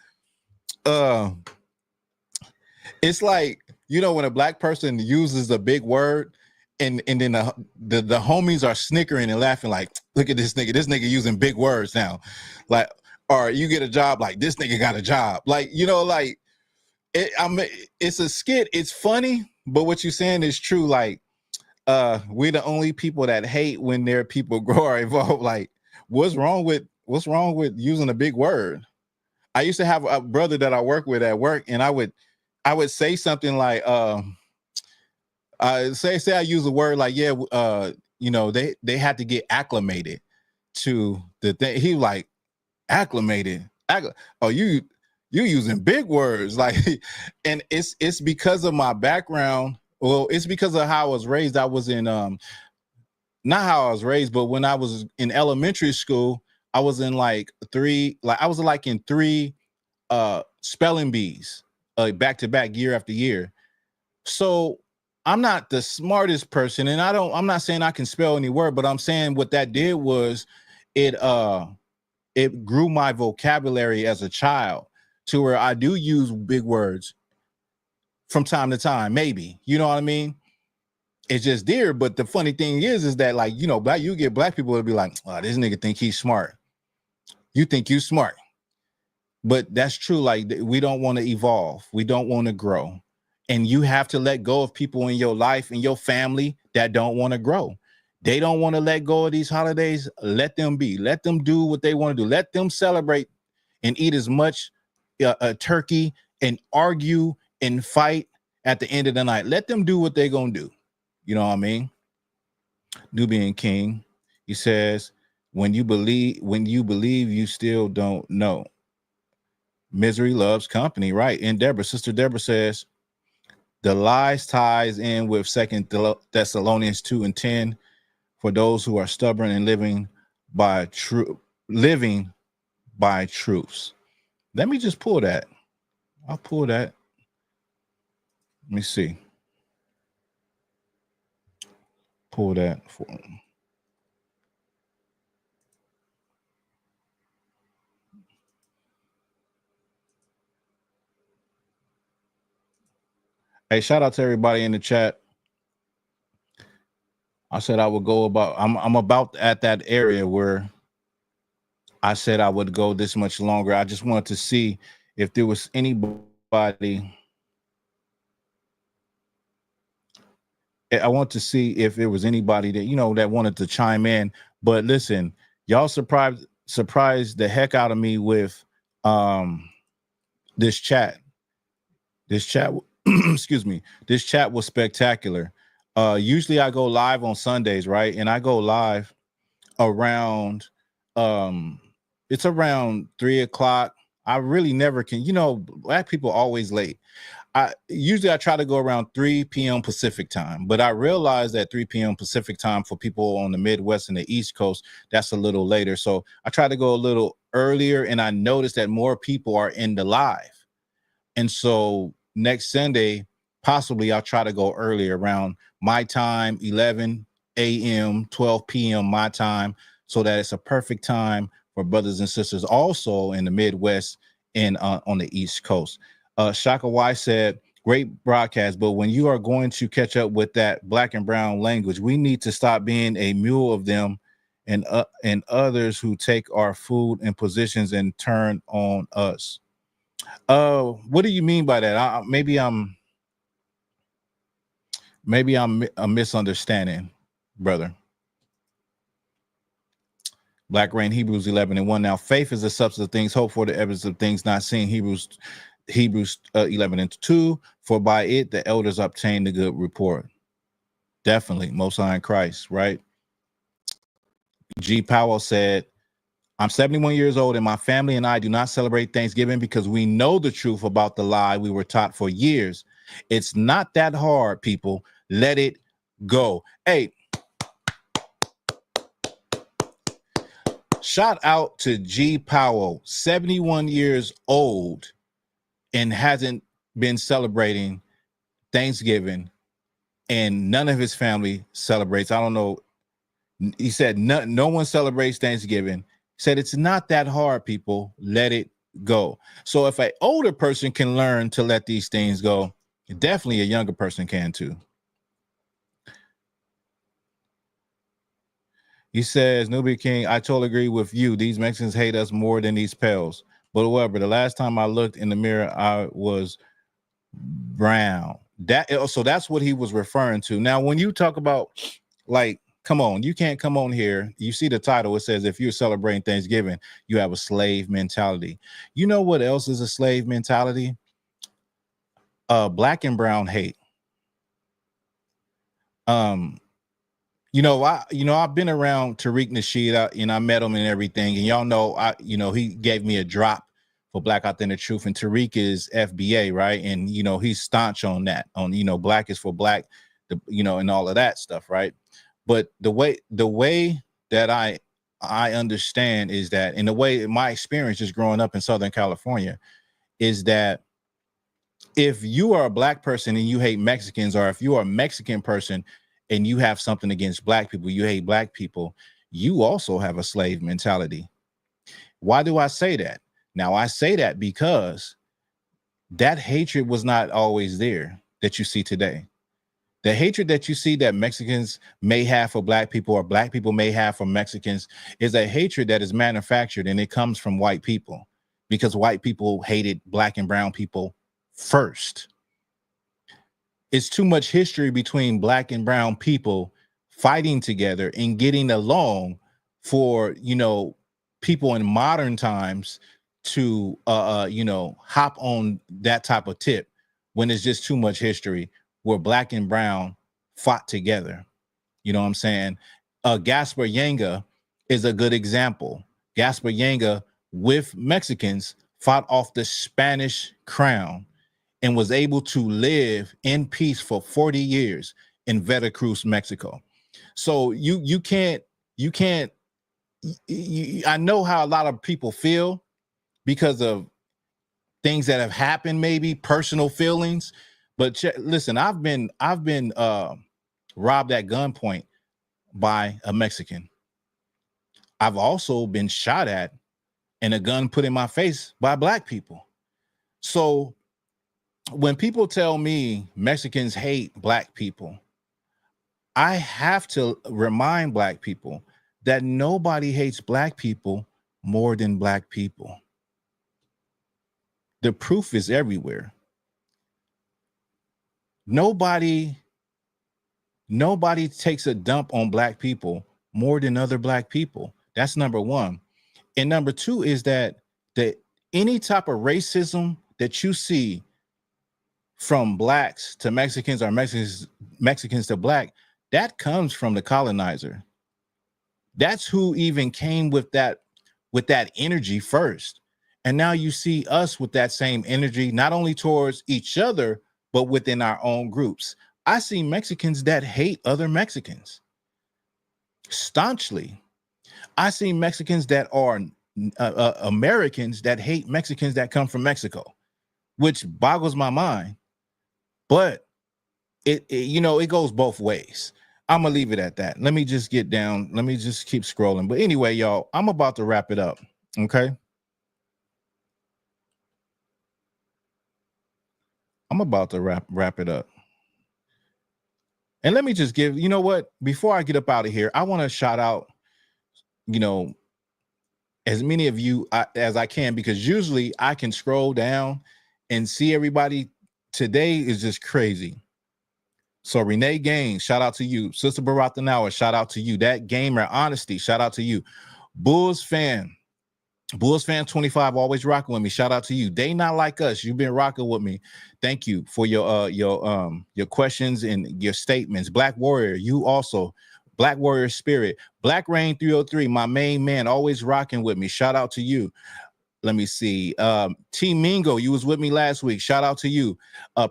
It's like, when a Black person uses a big word and then the homies are snickering and laughing like, look at this nigga using big words now. Like, or you get a job like this nigga got a job. Like, it's a skit. It's funny, but what you're saying is true. Like, we're the only people that hate when their people grow or evolve. Like, what's wrong with using a big word? I used to have a brother that I work with at work, and I would say something like, say I use a word like, yeah, they had to get acclimated to the thing. He like, acclimated. Oh, you using big words, like, and it's because of my background. Well, it's because of how I was raised. I was in not how I was raised, but when I was in elementary school, I was in three spelling bees back to back, year after year. So I'm not the smartest person, and I'm not saying I can spell any word, but I'm saying what that did was it grew my vocabulary as a child to where I do use big words from time to time, maybe, you know what I mean? It's just there. But the funny thing is that, like, you get Black people to be like, oh, this nigga think he's smart. You think you smart. But that's true. Like, we don't want to evolve. We don't want to grow. And you have to let go of people in your life and your family that don't want to grow. They don't want to let go of these holidays. Let them be. Let them do what they want to do. Let them celebrate and eat as much turkey and argue and fight at the end of the night. Let them do what they're going to do. You know what I mean? Nubian King, he says, when you believe, you still don't know. Misery loves company, right? And Sister Deborah says, the lies ties in with 2 Thessalonians 2:10. For those who are stubborn and living by truths. Let me just pull that. I'll pull that. Let me see. Pull that for him. Hey, shout out to everybody in the chat. I said I would go about, I'm about at that area where I said I would go this much longer. I just wanted to see if there was anybody. I want to see if there was anybody that, that wanted to chime in. But listen, y'all surprised the heck out of me with this chat. This chat, excuse me, this chat was spectacular. Usually I go live on Sundays, right? And I go live around it's around 3:00. I really never can, Black people always late. I try to go around 3 p.m. Pacific time, but I realized that 3 p.m. Pacific time for people on the Midwest and the East Coast, that's a little later. So I try to go a little earlier, and I noticed that more people are in the live. And so next Sunday, possibly I'll try to go earlier around my time, 11 a.m., 12 p.m. my time, so that it's a perfect time for brothers and sisters also in the Midwest and on the East Coast. Shaka Y said, great broadcast, but when you are going to catch up with that Black and brown language, we need to stop being a mule of them and others who take our food and positions and turn on us. What do you mean by that? Maybe I'm a misunderstanding, brother. Black Rain, Hebrews 11:1. Now, faith is the substance of things hoped for, the evidence of things not seen. Hebrews 11:2. For by it the elders obtained the good report. Definitely, Most High in Christ, right? G. Powell said, I'm 71 years old and my family and I do not celebrate Thanksgiving because we know the truth about the lie we were taught for years. It's not that hard, people. Let it go. Hey, shout out to G. Powell, 71 years old and hasn't been celebrating Thanksgiving, and none of his family celebrates. I don't know. He said no one celebrates Thanksgiving. He said it's not that hard, people. Let it go. So if an older person can learn to let these things go, definitely a younger person can too. He says, Nubia King, I totally agree with you. These Mexicans hate us more than these pales. But however, the last time I looked in the mirror, I was brown. So that's what he was referring to. Now, when you talk about, like, come on, you can't come on here. You see the title. It says, if you're celebrating Thanksgiving, you have a slave mentality. You know what else is a slave mentality? Black and brown hate. I've been around Tariq Nasheed, and I met him and everything. And y'all know, he gave me a drop for Black Authentic Truth. And Tariq is FBA, right? And, he's staunch on that, on, Black is for Black, and all of that stuff, right? But the way that I understand is that, in the way my experience just growing up in Southern California, is that if you are a Black person and you hate Mexicans, or if you are a Mexican person and you have something against Black people, you hate Black people, you also have a slave mentality. Why do I say that? Now, I say that because that hatred was not always there that you see today. The hatred that you see that Mexicans may have for Black people, or Black people may have for Mexicans, is a hatred that is manufactured, and it comes from white people, because white people hated Black and brown people first. It's too much history between Black and brown people fighting together and getting along for, people in modern times to, hop on that type of tip, when it's just too much history where Black and brown fought together. You know what I'm saying? Gaspar Yanga is a good example. Gaspar Yanga with Mexicans fought off the Spanish crown, and was able to live in peace for 40 years in Veracruz, Mexico. So you can't, I know how a lot of people feel because of things that have happened, maybe personal feelings. But listen, I've been robbed at gunpoint by a Mexican. I've also been shot at and a gun put in my face by Black people. So when people tell me Mexicans hate Black people, I have to remind Black people that nobody hates Black people more than Black people. The proof is everywhere. Nobody takes a dump on Black people more than other Black people. That's number one. And number two is that any type of racism that you see from Blacks to Mexicans or Mexicans to Black, that comes from the colonizer. That's who even came with that energy first. And now you see us with that same energy, not only towards each other, but within our own groups. I see Mexicans that hate other Mexicans staunchly. I see Mexicans that are Americans that hate Mexicans that come from Mexico, which boggles my mind. But it goes both ways. I'm gonna leave it at that. Let me just get down. Let me just keep scrolling. But anyway, y'all, I'm about to wrap it up. Okay. I'm about to wrap it up. And let me just give, you know what, before I get up out of here, I want to shout out, as many of you as I can, because usually I can scroll down and see everybody. Today is just crazy. So Renee Gaines, shout out to you. Sister Barathanawa, shout out to you. That Gamer Honesty, shout out to you. Bulls fan 25, always rocking with me. Shout out to you. They not like us. You've been rocking with me. Thank you for your questions and your statements. Black Warrior, you also. Black Warrior Spirit. Black Rain 303, my main man, always rocking with me. Shout out to you. Let me see. T Mingo, you was with me last week. Shout out to you.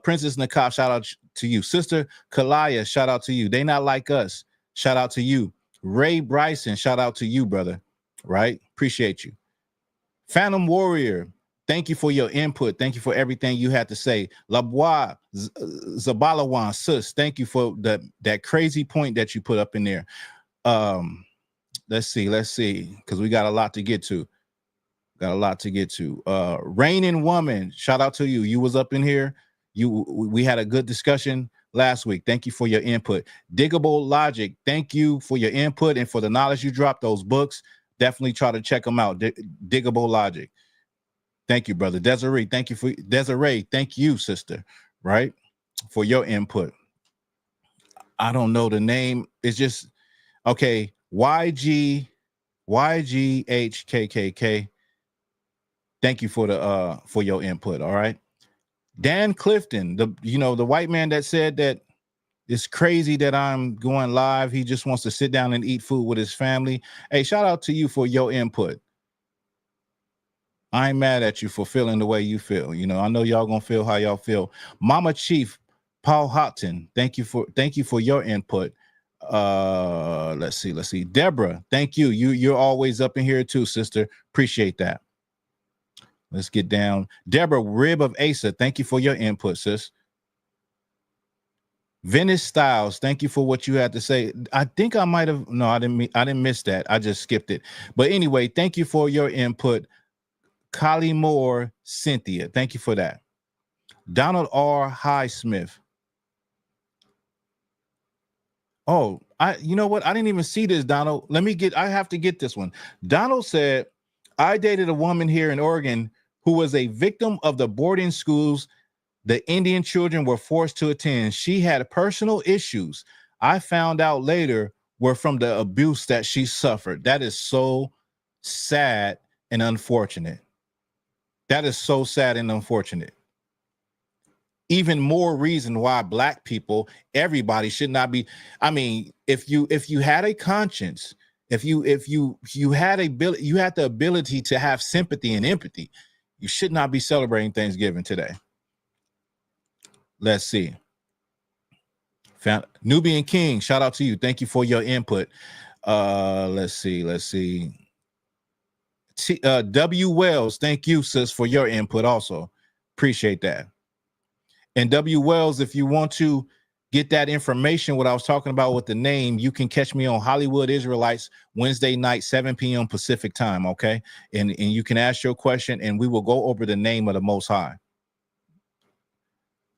Princess Nakaf, shout out to you. Sister Kalaya, shout out to you. They not like us. Shout out to you. Ray Bryson, shout out to you, brother. Right? Appreciate you. Phantom Warrior, thank you for your input. Thank you for everything you had to say. Labois Zabalawan, sis, thank you for that crazy point that you put up in there. Let's see, because we got a lot to get to. Reigning Woman, shout out to you. You was up in here. We had a good discussion last week. Thank you for your input. Diggable Logic, thank you for your input and for the knowledge you dropped. Those books, definitely try to check them out. Diggable Logic. Thank you, brother. Desiree, thank you, sister, right, for your input. I don't know the name. It's just, okay, YGHKKK. Thank you for your input, all right? Dan Clifton, the white man that said that it's crazy that I'm going live. He just wants to sit down and eat food with his family. Hey, shout out to you for your input. I ain't mad at you for feeling the way you feel. I know y'all gonna feel how y'all feel. Mama Chief Paul Houghton, thank you for your input. Let's see. Deborah, thank you. You're always up in here too, sister. Appreciate that. Let's get down. Deborah Rib of Asa, thank you for your input, sis. Venice Styles, thank you for what you had to say. I think I might have, no, I didn't miss that. I just skipped it. But anyway, thank you for your input. Collie Moore, Cynthia, thank you for that. Donald R. Highsmith. Oh, you know what? I didn't even see this, Donald. I have to get this one. Donald said, I dated a woman here in Oregon who was a victim of the boarding schools the Indian children were forced to attend. She had personal issues I found out later were from the abuse that she suffered. That is so sad and unfortunate. That is so sad and unfortunate. Even more reason why Black people, everybody should not be. I mean, if you had a conscience, if you had the ability to have sympathy and empathy, You should not be celebrating Thanksgiving today. Let's see. Nubian King, shout out to you. Thank you for your input. Let's see. W Wells, thank you, sis, for your input also. Appreciate that. And W Wells, if you want to get that information, what I was talking about with the name, you can catch me on Hollywood Israelites Wednesday night, 7 p.m. Pacific time, okay? And you can ask your question, and we will go over the name of the Most High.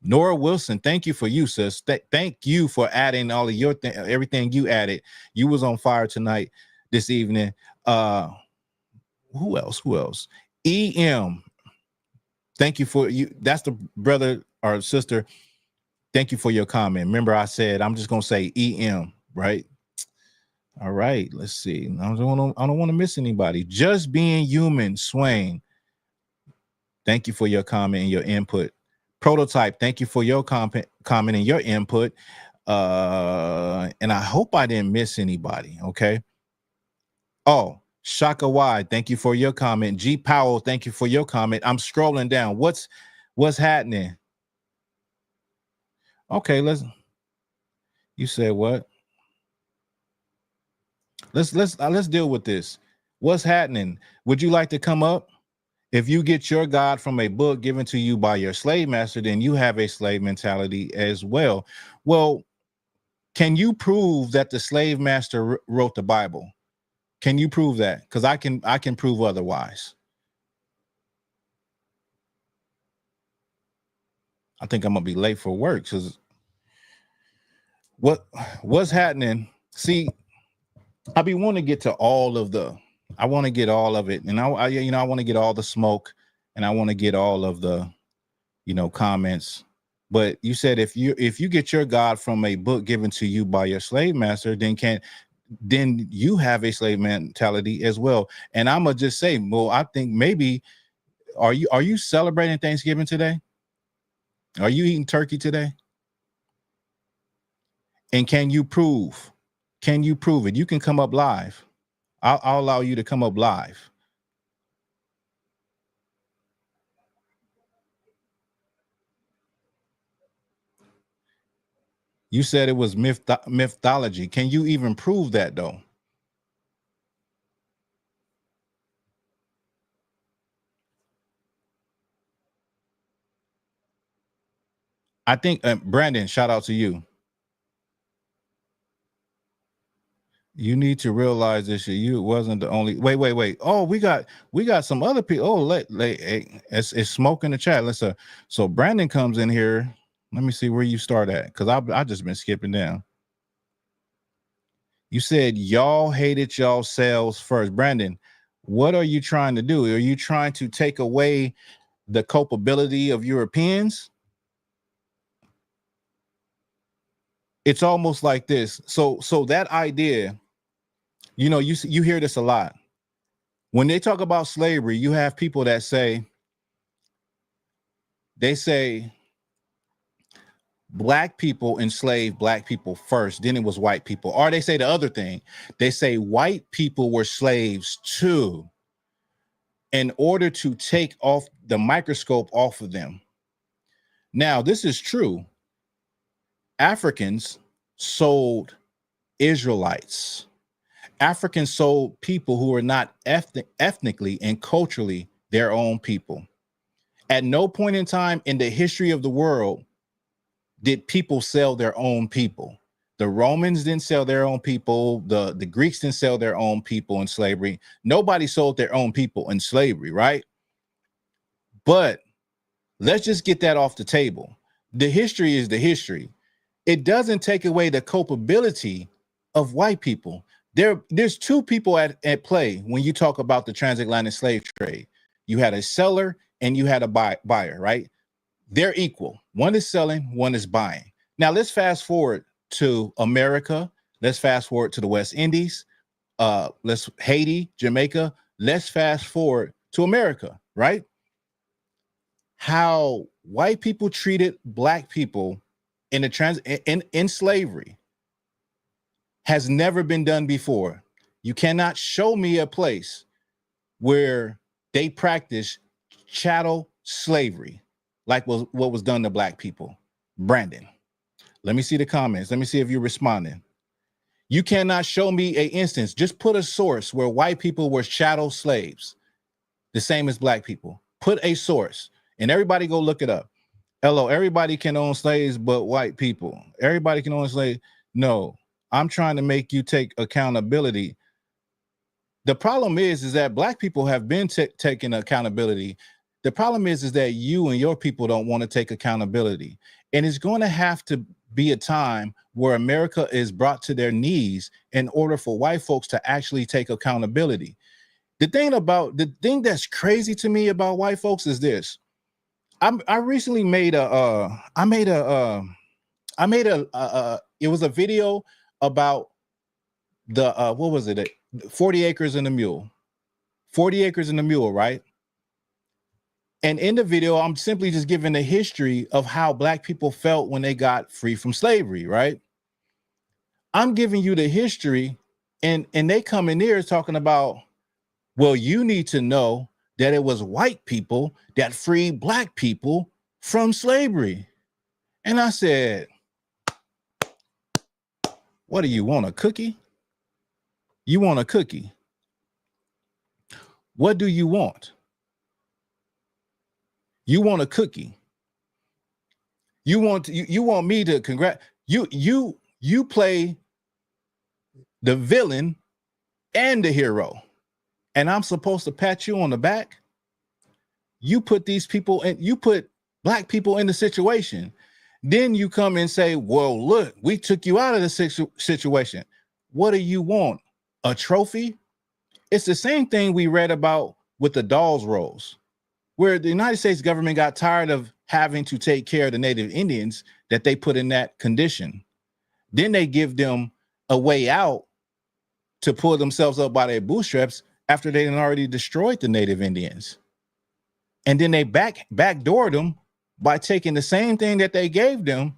Nora Wilson, thank you for you, sis. Thank you for adding all of your everything you added. You was on fire tonight, this evening. Who else? EM, thank you for you. That's the brother or sister. Thank you for your comment. Remember, I said I'm just gonna say EM, right? All right, let's see. I don't want to miss anybody. Just Being Human, Swain. Thank you for your comment and your input. Prototype, thank you for your comment and your input. And I hope I didn't miss anybody. Okay. Oh, Shaka Y, thank you for your comment. G Powell, thank you for your comment. I'm scrolling down. What's happening? Okay, you said what? Let's deal with this. What's happening? Would you like to come up? If you get your God from a book given to you by your slave master, then you have a slave mentality as well. Well, can you prove that the slave master wrote the Bible? Can you prove that? Because I can prove otherwise. I think I'm gonna be late for work because what's happening? See, I want to get to all of the. I want to get all of it, and I want to get all the smoke, and I want to get all of the, comments. But you said if you get your God from a book given to you by your slave master, then you have a slave mentality as well. And I'm gonna just say, well, I think maybe are you celebrating Thanksgiving today? Are you eating turkey today? And can you prove it? You can come up live. I'll allow you to come up live. You said it was mythology. Can you even prove that though? I think Brandon, shout out to you. You need to realize this. You wasn't the only. Wait. Oh, we got some other people. Oh, it's smoke in the chat. Let's so Brandon comes in here. Let me see where you start at, because I just been skipping down. You said y'all hated yourselves first. Brandon, what are you trying to do? Are you trying to take away the culpability of Europeans? It's almost like this. So that idea, you hear this a lot. When they talk about slavery, you have people that say black people enslaved black people first, then it was white people. Or they say the other thing. They say white people were slaves too, in order to take off the microscope off of them. Now, this is true. Africans sold Israelites. Africans sold people who were not ethnically and culturally their own people. At no point in time in the history of the world did people sell their own people. The Romans didn't sell their own people. The Greeks didn't sell their own people in slavery. Nobody sold their own people in slavery, right? But let's just get that off the table. The history is the history. It doesn't take away the culpability of white people. There's two people at play when you talk about the transatlantic slave trade. You had a seller and you had a buyer, right? They're equal. One is selling, one is buying. Now let's fast forward to America. Let's fast forward to the West Indies. Let's Haiti, Jamaica. Let's fast forward to America, right? How white people treated black people in slavery has never been done before. You cannot show me a place where they practice chattel slavery, like what was done to black people. Brandon, let me see the comments. Let me see if you're responding. You cannot show me an instance. Just put a source where white people were chattel slaves, the same as black people. Put a source, and everybody go look it up. Hello, everybody can own slaves, but white people. Everybody can own slaves. No, I'm trying to make you take accountability. The problem is that black people have been taking accountability. The problem is that you and your people don't want to take accountability. And it's going to have to be a time where America is brought to their knees in order for white folks to actually take accountability. The thing that's crazy to me about white folks is this. I recently made it was a video about the what was it? 40 acres and a mule. 40 acres and a mule, right? And in the video, I'm simply just giving the history of how black people felt when they got free from slavery, right? I'm giving you the history, and they come in here talking about, well, you need to know that it was white people that freed black people from slavery. And I said, what do you want, a cookie? You want a cookie? What do you want? You want a cookie? You want me to you play the villain and the hero, and I'm supposed to pat you on the back? You put these people and you put black people in the situation. Then you come and say, well, look, we took you out of the situation. What do you want? A trophy? It's the same thing we read about with the Dawes Rolls, where the United States government got tired of having to take care of the Native Indians that they put in that condition. Then they give them a way out to pull themselves up by their bootstraps after they had already destroyed the Native Indians. And then they backdoored them by taking the same thing that they gave them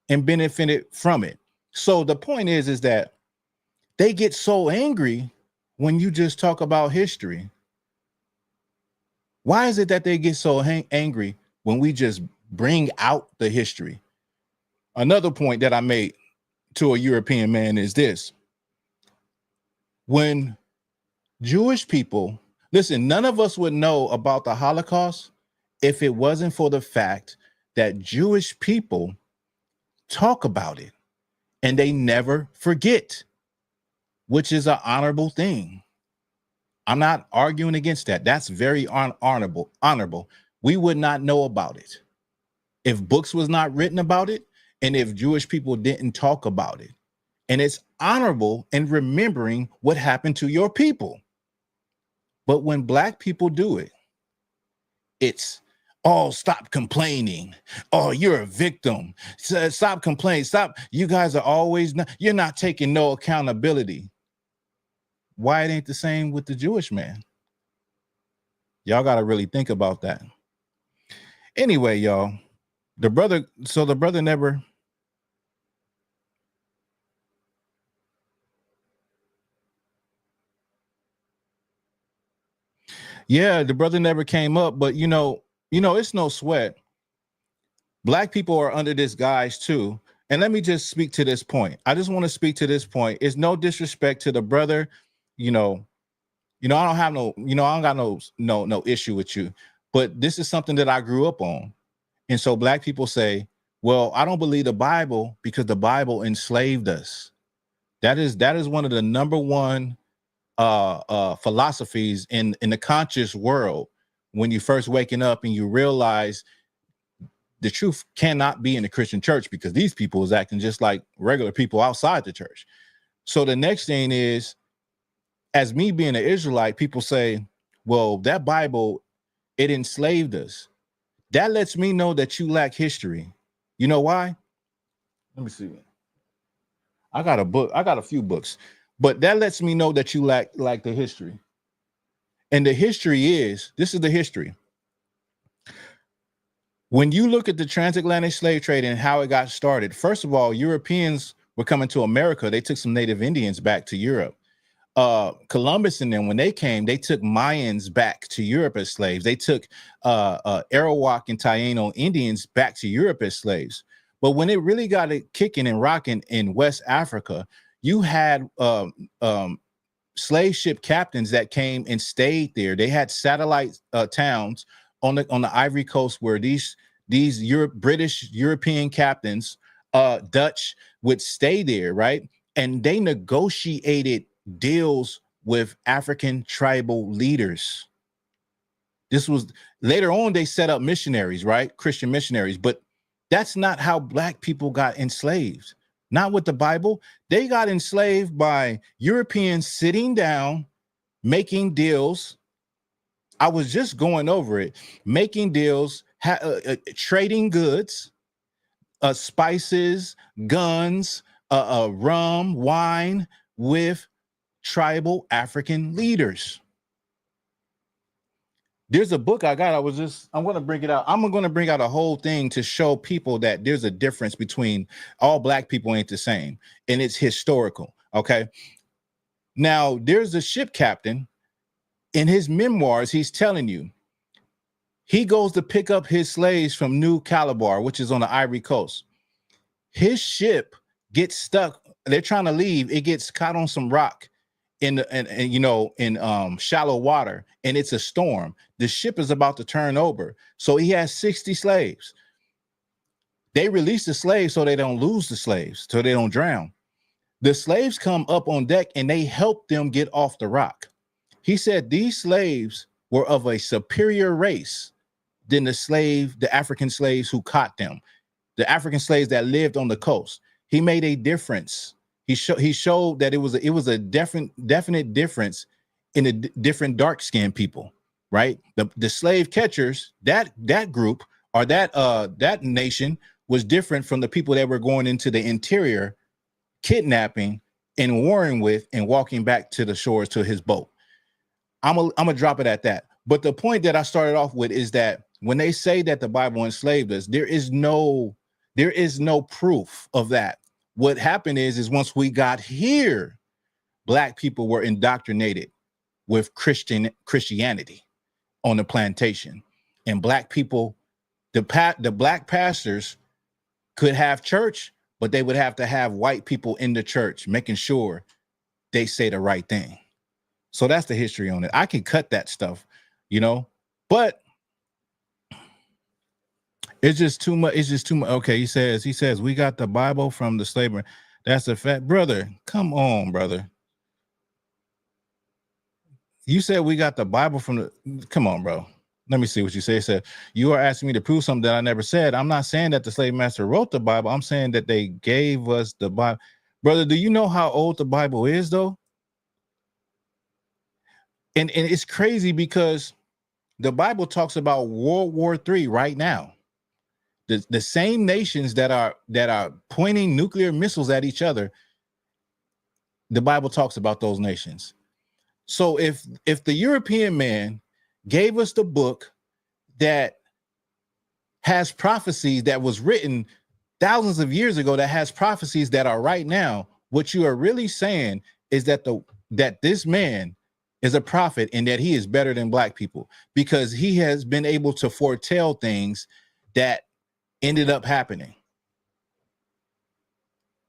and benefited from it. So the point is that they get so angry when you just talk about history. Why is it that they get so angry when we just bring out the history? Another point that I made to a European man is this. When Jewish people, listen, none of us would know about the Holocaust if it wasn't for the fact that Jewish people talk about it and they never forget, which is an honorable thing. I'm not arguing against that. That's very honorable. We would not know about it if books was not written about it and if Jewish people didn't talk about it. And it's honorable in remembering what happened to your people. But when black people do it, it's, oh, stop complaining. Oh, you're a victim. Stop complaining. Stop. You guys are always, you're not taking no accountability. Why it ain't the same with the Jewish man? Y'all got to really think about that. Anyway, y'all, the brother never. Yeah, the brother never came up, but you know, it's no sweat. Black people are under this guise too. And let me just speak to this point. I just want to speak to this point. It's no disrespect to the brother. I don't have no, I don't got no issue with you, but this is something that I grew up on. And so black people say, well, I don't believe the Bible because the Bible enslaved us. That is one of the number one philosophies in the conscious world. When you first waking up and you realize the truth cannot be in the Christian church because these people is acting just like regular people outside the church. So the next thing is, as me being an Israelite, people say, well, that Bible, it enslaved us. That lets me know that you lack history. You know why? Let me see. I got a book. I got a few books, but that lets me know that you lack the history. And the history is, this is the history. When you look at the transatlantic slave trade and how it got started, first of all, Europeans were coming to America. They took some Native Indians back to Europe. Columbus and them, when they came, they took Mayans back to Europe as slaves. They took Arawak and Taino Indians back to Europe as slaves. But when it really got it kicking and rocking in West Africa, you had slave ship captains that came and stayed there. They had satellite towns on the Ivory Coast where these British European captains, Dutch, would stay there, right? And they negotiated deals with African tribal leaders. This was later on, they set up missionaries, right? Christian missionaries, but that's not how Black people got enslaved. Not with the Bible. They got enslaved by Europeans sitting down, making deals. I was just going over it, making deals, trading goods, spices, guns, rum, wine with tribal African leaders. There's a book I got. I'm going to bring it out. I'm going to bring out a whole thing to show people that there's a difference between all Black people ain't the same. And it's historical. Okay. Now there's a ship captain in his memoirs. He's telling you, he goes to pick up his slaves from New Calabar, which is on the Ivory Coast. His ship gets stuck. They're trying to leave. It gets caught on some rock in shallow water, and it's a storm. The ship is about to turn over. So he has 60 slaves. They release the slaves so they don't lose the slaves, so they don't drown. The slaves come up on deck and they help them get off the rock. He said these slaves were of a superior race than the African slaves who caught them, the African slaves that lived on the coast. He made a difference. He showed that it was a definite difference in the different dark-skinned people, right? The slave catchers, that group or that nation was different from the people that were going into the interior, kidnapping and warring with and walking back to the shores to his boat. I'm gonna drop it at that. But the point that I started off with is that when they say that the Bible enslaved us, there is no proof of that. What happened is once we got here, Black people were indoctrinated with Christianity on the plantation, and Black people, the Black pastors could have church, but they would have to have white people in the church making sure they say the right thing. So that's the history on it. I can cut that stuff, but it's just too much. It's just too much. Okay, he says we got the Bible from the slavery. That's a fact, brother. Come on, brother. You said we got the Bible from the. Come on, bro. Let me see what you say. It said you are asking me to prove something that I never said. I'm not saying that the slave master wrote the Bible. I'm saying that they gave us the Bible, brother. Do you know how old the Bible is, though? And it's crazy because the Bible talks about World War III right now. The same nations that are pointing nuclear missiles at each other, the Bible talks about those nations. So if the European man gave us the book that has prophecies that was written thousands of years ago, that has prophecies that are right now, what you are really saying is that this man is a prophet and that he is better than Black people because he has been able to foretell things that ended up happening.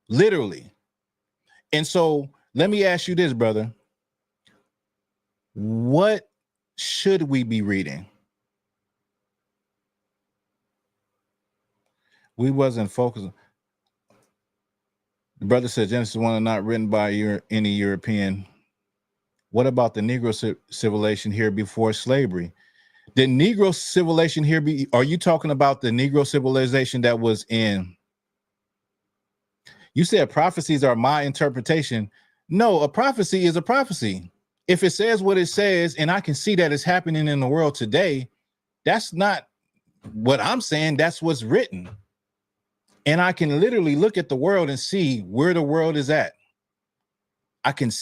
Literally. And so let me ask you this, brother. What should we be reading? We wasn't focusing. The brother said Genesis 1 is not written by any European. What about the Negro civilization here before slavery? The Negro civilization here are you talking about the Negro civilization that was in? You said prophecies are my interpretation. No, a prophecy is a prophecy. If it says what it says, and I can see that it's happening in the world today, that's not what I'm saying. That's what's written. And I can literally look at the world and see where the world is at.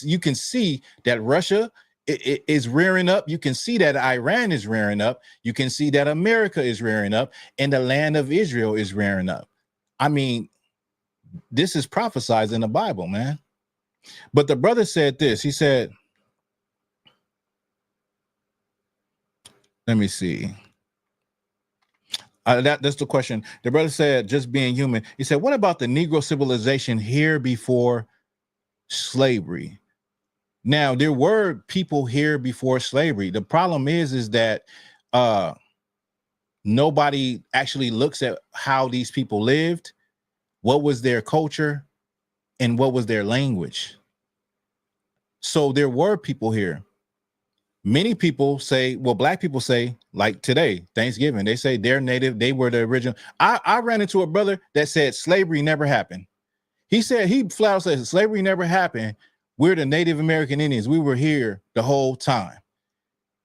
You can see that Russia is rearing up. You can see that Iran is rearing up. You can see that America is rearing up, and the land of Israel is rearing up. I mean, this is prophesied in the Bible, man. But the brother said this. He said, let me see. That's the question. The brother said, just being human. He said, what about the Negro civilization here before slavery? Now, there were people here before slavery. The problem is that nobody actually looks at how these people lived, what was their culture, and what was their language. So there were people here. Many people say, well, black people say, like today, Thanksgiving, they say they're native, they were the original. I ran into a brother that said slavery never happened. He said, he flat out said slavery never happened. We're the Native American Indians. We were here the whole time.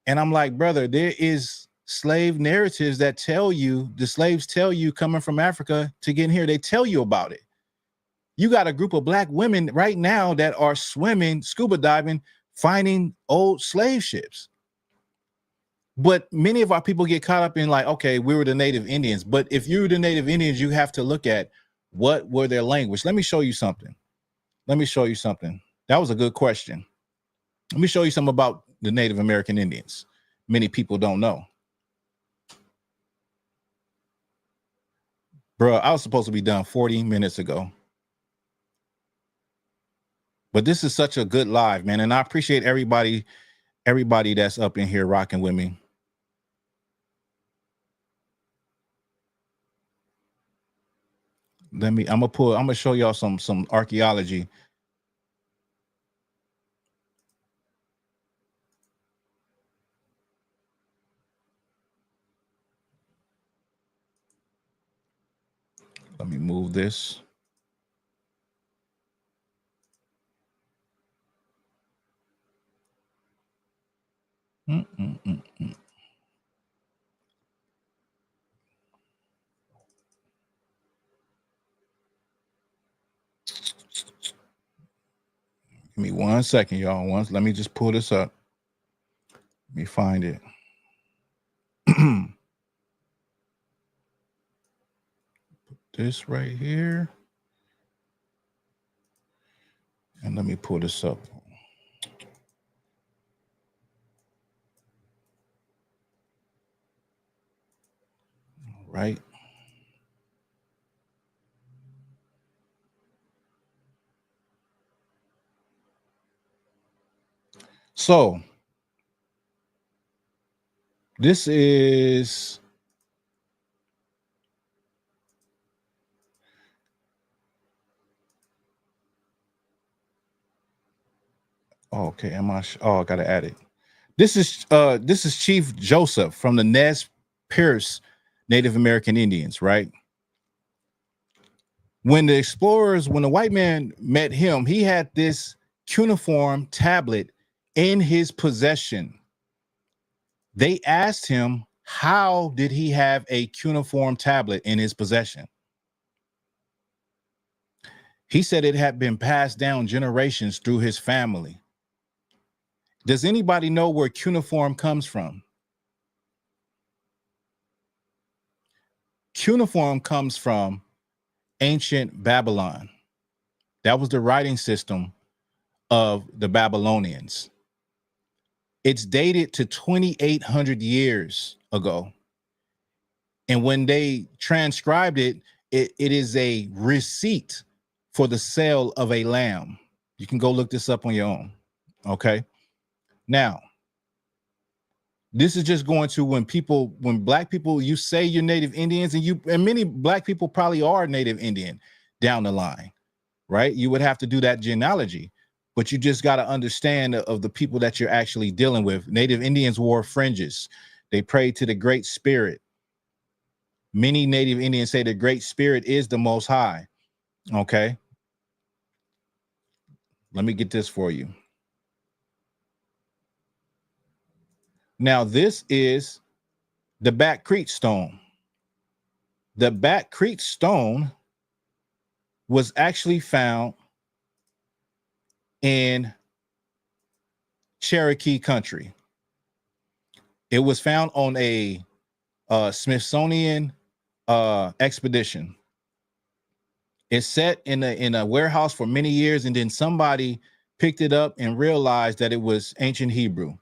And I'm like, brother, there is slave narratives that tell you, the slaves tell you coming from Africa to get in here, they tell you about it. You got a group of black women right now that are swimming, scuba diving, finding old slave ships. But many of our people get caught up in like, okay, we were the Native Indians. But if you're the Native Indians, you have to look at what were their language. Let me show you something. Let me show you something. That was a good question. Let me show you something about the Native American Indians. Many people don't know. Bro, I was supposed to be done 40 minutes ago. But this is such a good live, man. And I appreciate everybody that's up in here rocking with me. I'm gonna show y'all some archaeology. Let me move this. Give me 1 second, y'all. Let me just pull this up. Let me find it. Put this right here. And let me pull this up. All right. So this is okay. I gotta add it. This is Chief Joseph from the Nez Perce Native American Indians, right? When the white man met him, he had this cuneiform tablet in his possession. They asked him, how did he have a cuneiform tablet in his possession? He said it had been passed down generations through his family. Does anybody know where cuneiform comes from? Cuneiform comes from ancient Babylon. That was the writing system of the Babylonians. It's dated to 2,800 years ago. And when they transcribed it, it is a receipt for the sale of a lamb. You can go look this up on your own. Okay. Now, this is just going to when black people, you say you're Native Indians, and many black people probably are Native Indian down the line, right? You would have to do that genealogy, but you just got to understand of the people that you're actually dealing with. Native Indians wore fringes. They prayed to the Great Spirit. Many Native Indians say the Great Spirit is the Most High. Okay. Let me get this for you. Now, this is the Back Creek stone. The Back Creek stone was actually found in Cherokee country. It was found on a Smithsonian expedition. It's set in a warehouse for many years, and then somebody picked it up and realized that it was ancient Hebrew.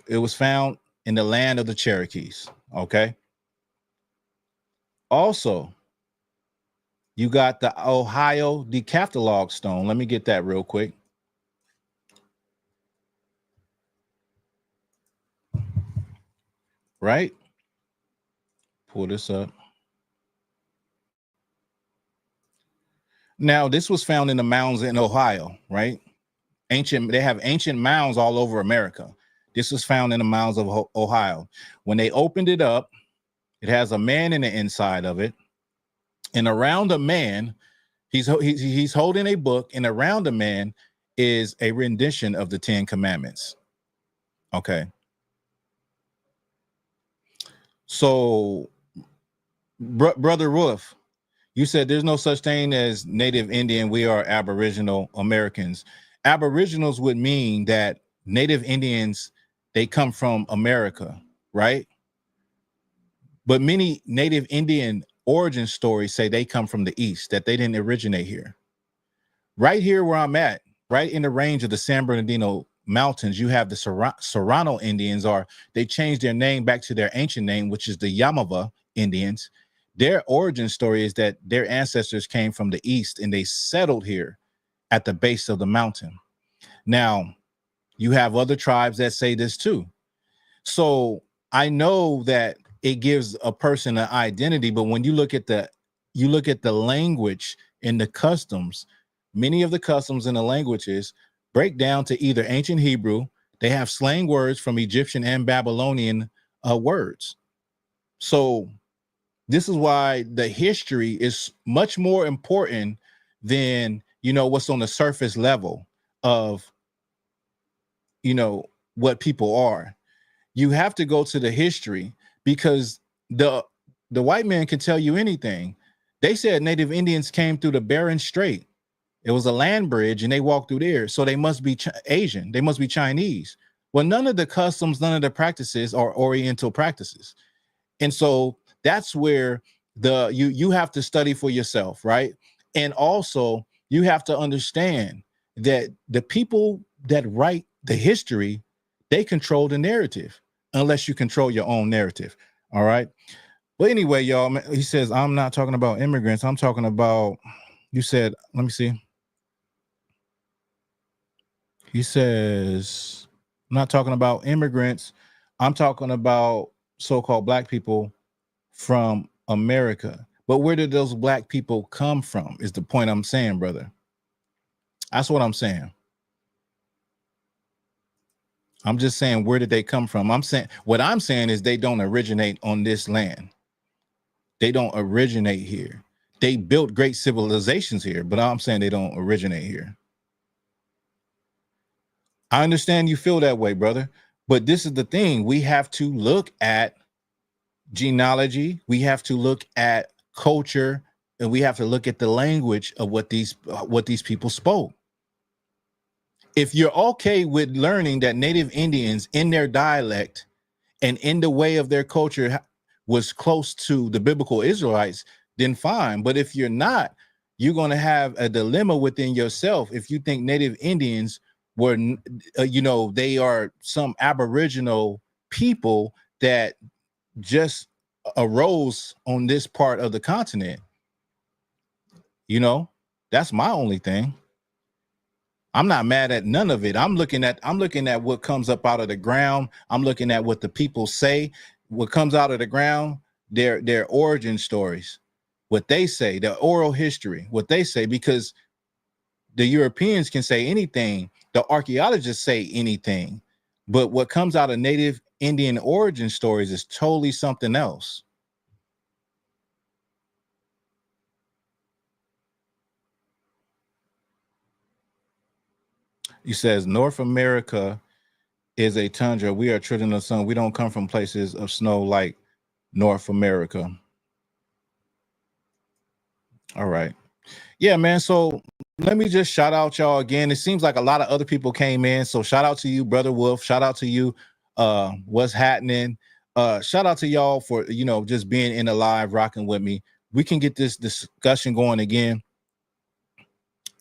It was found in the land of the Cherokees. Okay. Also, you got the Ohio decathlog stone. Let me get that real quick. Right? Pull this up. Now, this was found in the mounds in Ohio, right? They have ancient mounds all over America. This was found in the mounds of Ohio. When they opened it up, it has a man in the inside of it. And around the man, he's holding a book, and around the man is a rendition of the 10 Commandments. Okay. So, Brother Wolf, you said there's no such thing as Native Indian. We are Aboriginal Americans. Aboriginals would mean that Native Indians, they come from America, right? But many Native Indian origin stories say they come from the East, that they didn't originate here. Right here where I'm at, right in the range of the San Bernardino Mountains, you have the Serrano Indians, or they changed their name back to their ancient name, which is the Yamava Indians. Their origin story is that their ancestors came from the East and they settled here at the base of the mountain. Now, you have other tribes that say this too. So I know that it gives a person an identity, but when you look at the language and the customs, many of the customs and the languages break down to either ancient Hebrew. They have slang words from Egyptian and Babylonian words. So this is why the history is much more important than, what's on the surface level of, what people are. You have to go to the history, because the white man can tell you anything. They said Native Indians came through the Bering Strait. It was a land bridge and they walked through there. So they must be Asian. They must be Chinese. Well, none of the customs, none of the practices are Oriental practices. And so that's where you have to study for yourself, right? And also you have to understand that the people that write the history, they control the narrative, unless you control your own narrative. All right. Well, anyway, y'all, he says, I'm not talking about immigrants. I'm talking about, you said, let me see. He says, I'm not talking about immigrants. I'm talking about so-called black people from America. But where did those black people come from is the point I'm saying, brother. That's what I'm saying. I'm just saying, where did they come from? What I'm saying is they don't originate on this land. They don't originate here. They built great civilizations here, but I'm saying they don't originate here. I understand you feel that way, brother, but this is the thing. We have to look at genealogy. We have to look at culture, and we have to look at the language of what these people spoke. If you're okay with learning that Native Indians in their dialect and in the way of their culture was close to the biblical Israelites, then fine. But if you're not, you're going to have a dilemma within yourself. If you think Native Indians were, they are some Aboriginal people that just arose on this part of the continent, that's my only thing. I'm not mad at none of it. I'm looking at what comes up out of the ground. I'm looking at what the people say. What comes out of the ground, their origin stories, what they say, the oral history, what they say, because the Europeans can say anything. The archaeologists say anything. But what comes out of Native Indian origin stories is totally something else. He says, North America is a tundra. We are children of the sun. We don't come from places of snow like North America. All right. Yeah, man. So let me just shout out y'all again. It seems like a lot of other people came in. So shout out to you, Brother Wolf. Shout out to you. What's happening? Shout out to y'all for, just being in the live, rocking with me. We can get this discussion going again.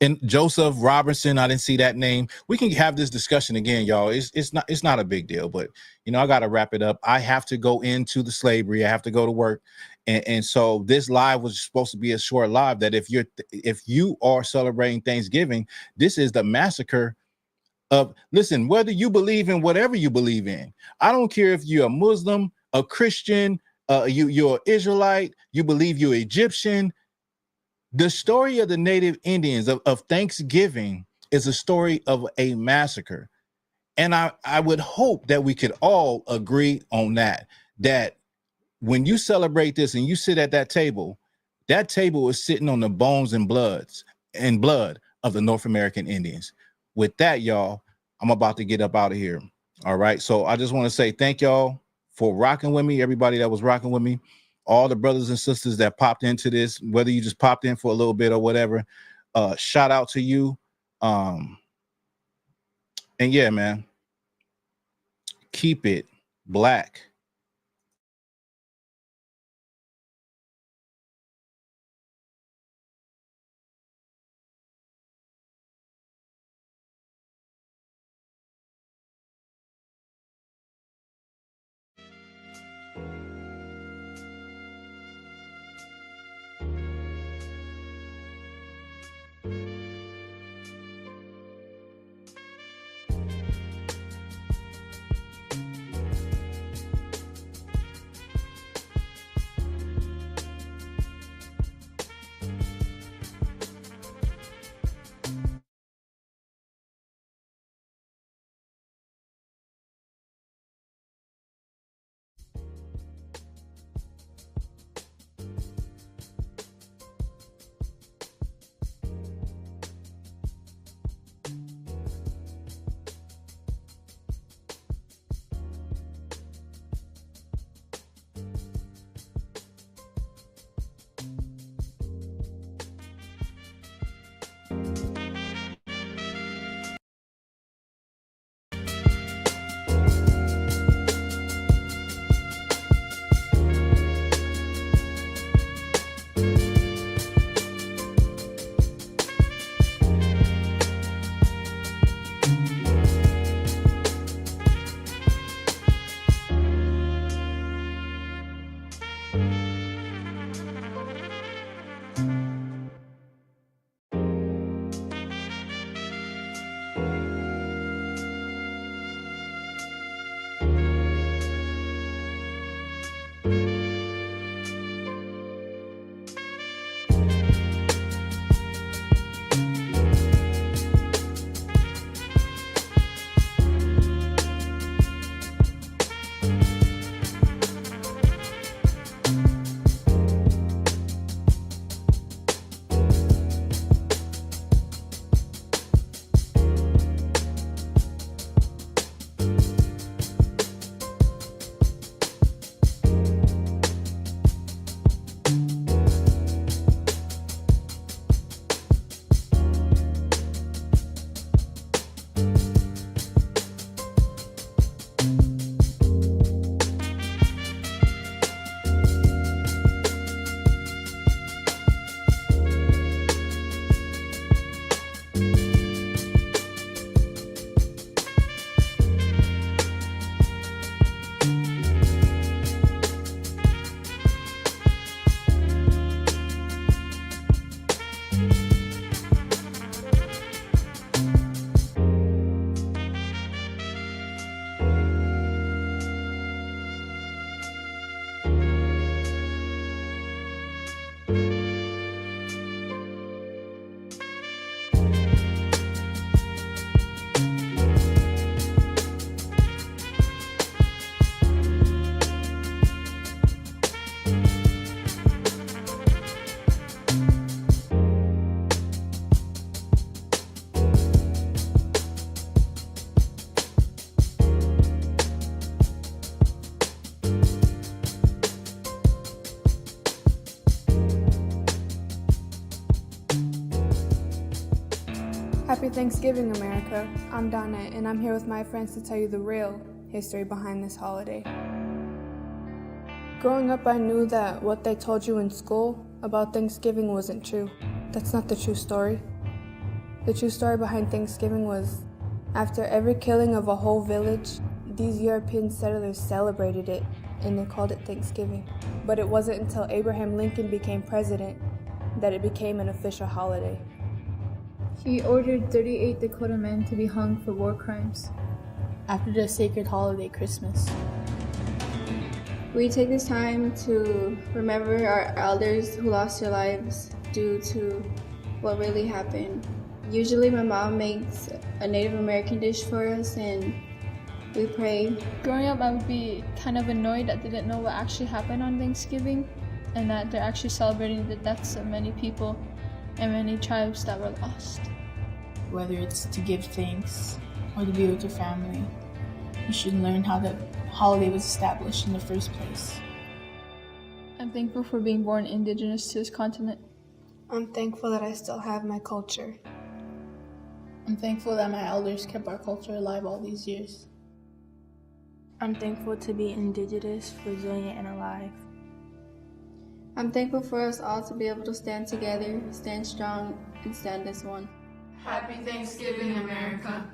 And Joseph Robinson, I didn't see that name. We can have this discussion again, y'all. It's not a big deal, but I got to wrap it up. I have to go into the slavery. I have to go to work, and so this live was supposed to be a short live. That if you are celebrating Thanksgiving, this is the massacre of. Listen, whether you believe in whatever you believe in, I don't care if you're a Muslim, a Christian, you're an Israelite, you believe you're Egyptian. The story of the native Indians of Thanksgiving is a story of a massacre. And I would hope that we could all agree on that when you celebrate this and you sit at that table is sitting on the bones and blood of the North American Indians. With that, y'all, I'm about to get up out of here. All right. So I just want to say thank y'all for rocking with me, everybody that was rocking with me. All the brothers and sisters that popped into this, whether you just popped in for a little bit or whatever, shout out to you. And yeah, man, keep it black. Happy Thanksgiving, America. I'm Donna, and I'm here with my friends to tell you the real history behind this holiday. Growing up, I knew that what they told you in school about Thanksgiving wasn't true. That's not the true story. The true story behind Thanksgiving was, after every killing of a whole village, these European settlers celebrated it, and they called it Thanksgiving. But it wasn't until Abraham Lincoln became president that it became an official holiday. He ordered 38 Dakota men to be hung for war crimes. After the sacred holiday Christmas, we take this time to remember our elders who lost their lives due to what really happened. Usually my mom makes a Native American dish for us and we pray. Growing up, I would be kind of annoyed that they didn't know what actually happened on Thanksgiving and that they're actually celebrating the deaths of many people and many tribes that were lost. whether it's to give thanks or to be with your family, you should learn how the holiday was established in the first place. I'm thankful for being born indigenous to this continent. I'm thankful that I still have my culture. I'm thankful that my elders kept our culture alive all these years. I'm thankful to be indigenous, resilient, and alive. I'm thankful for us all to be able to stand together, stand strong, and stand as one. Happy Thanksgiving, America.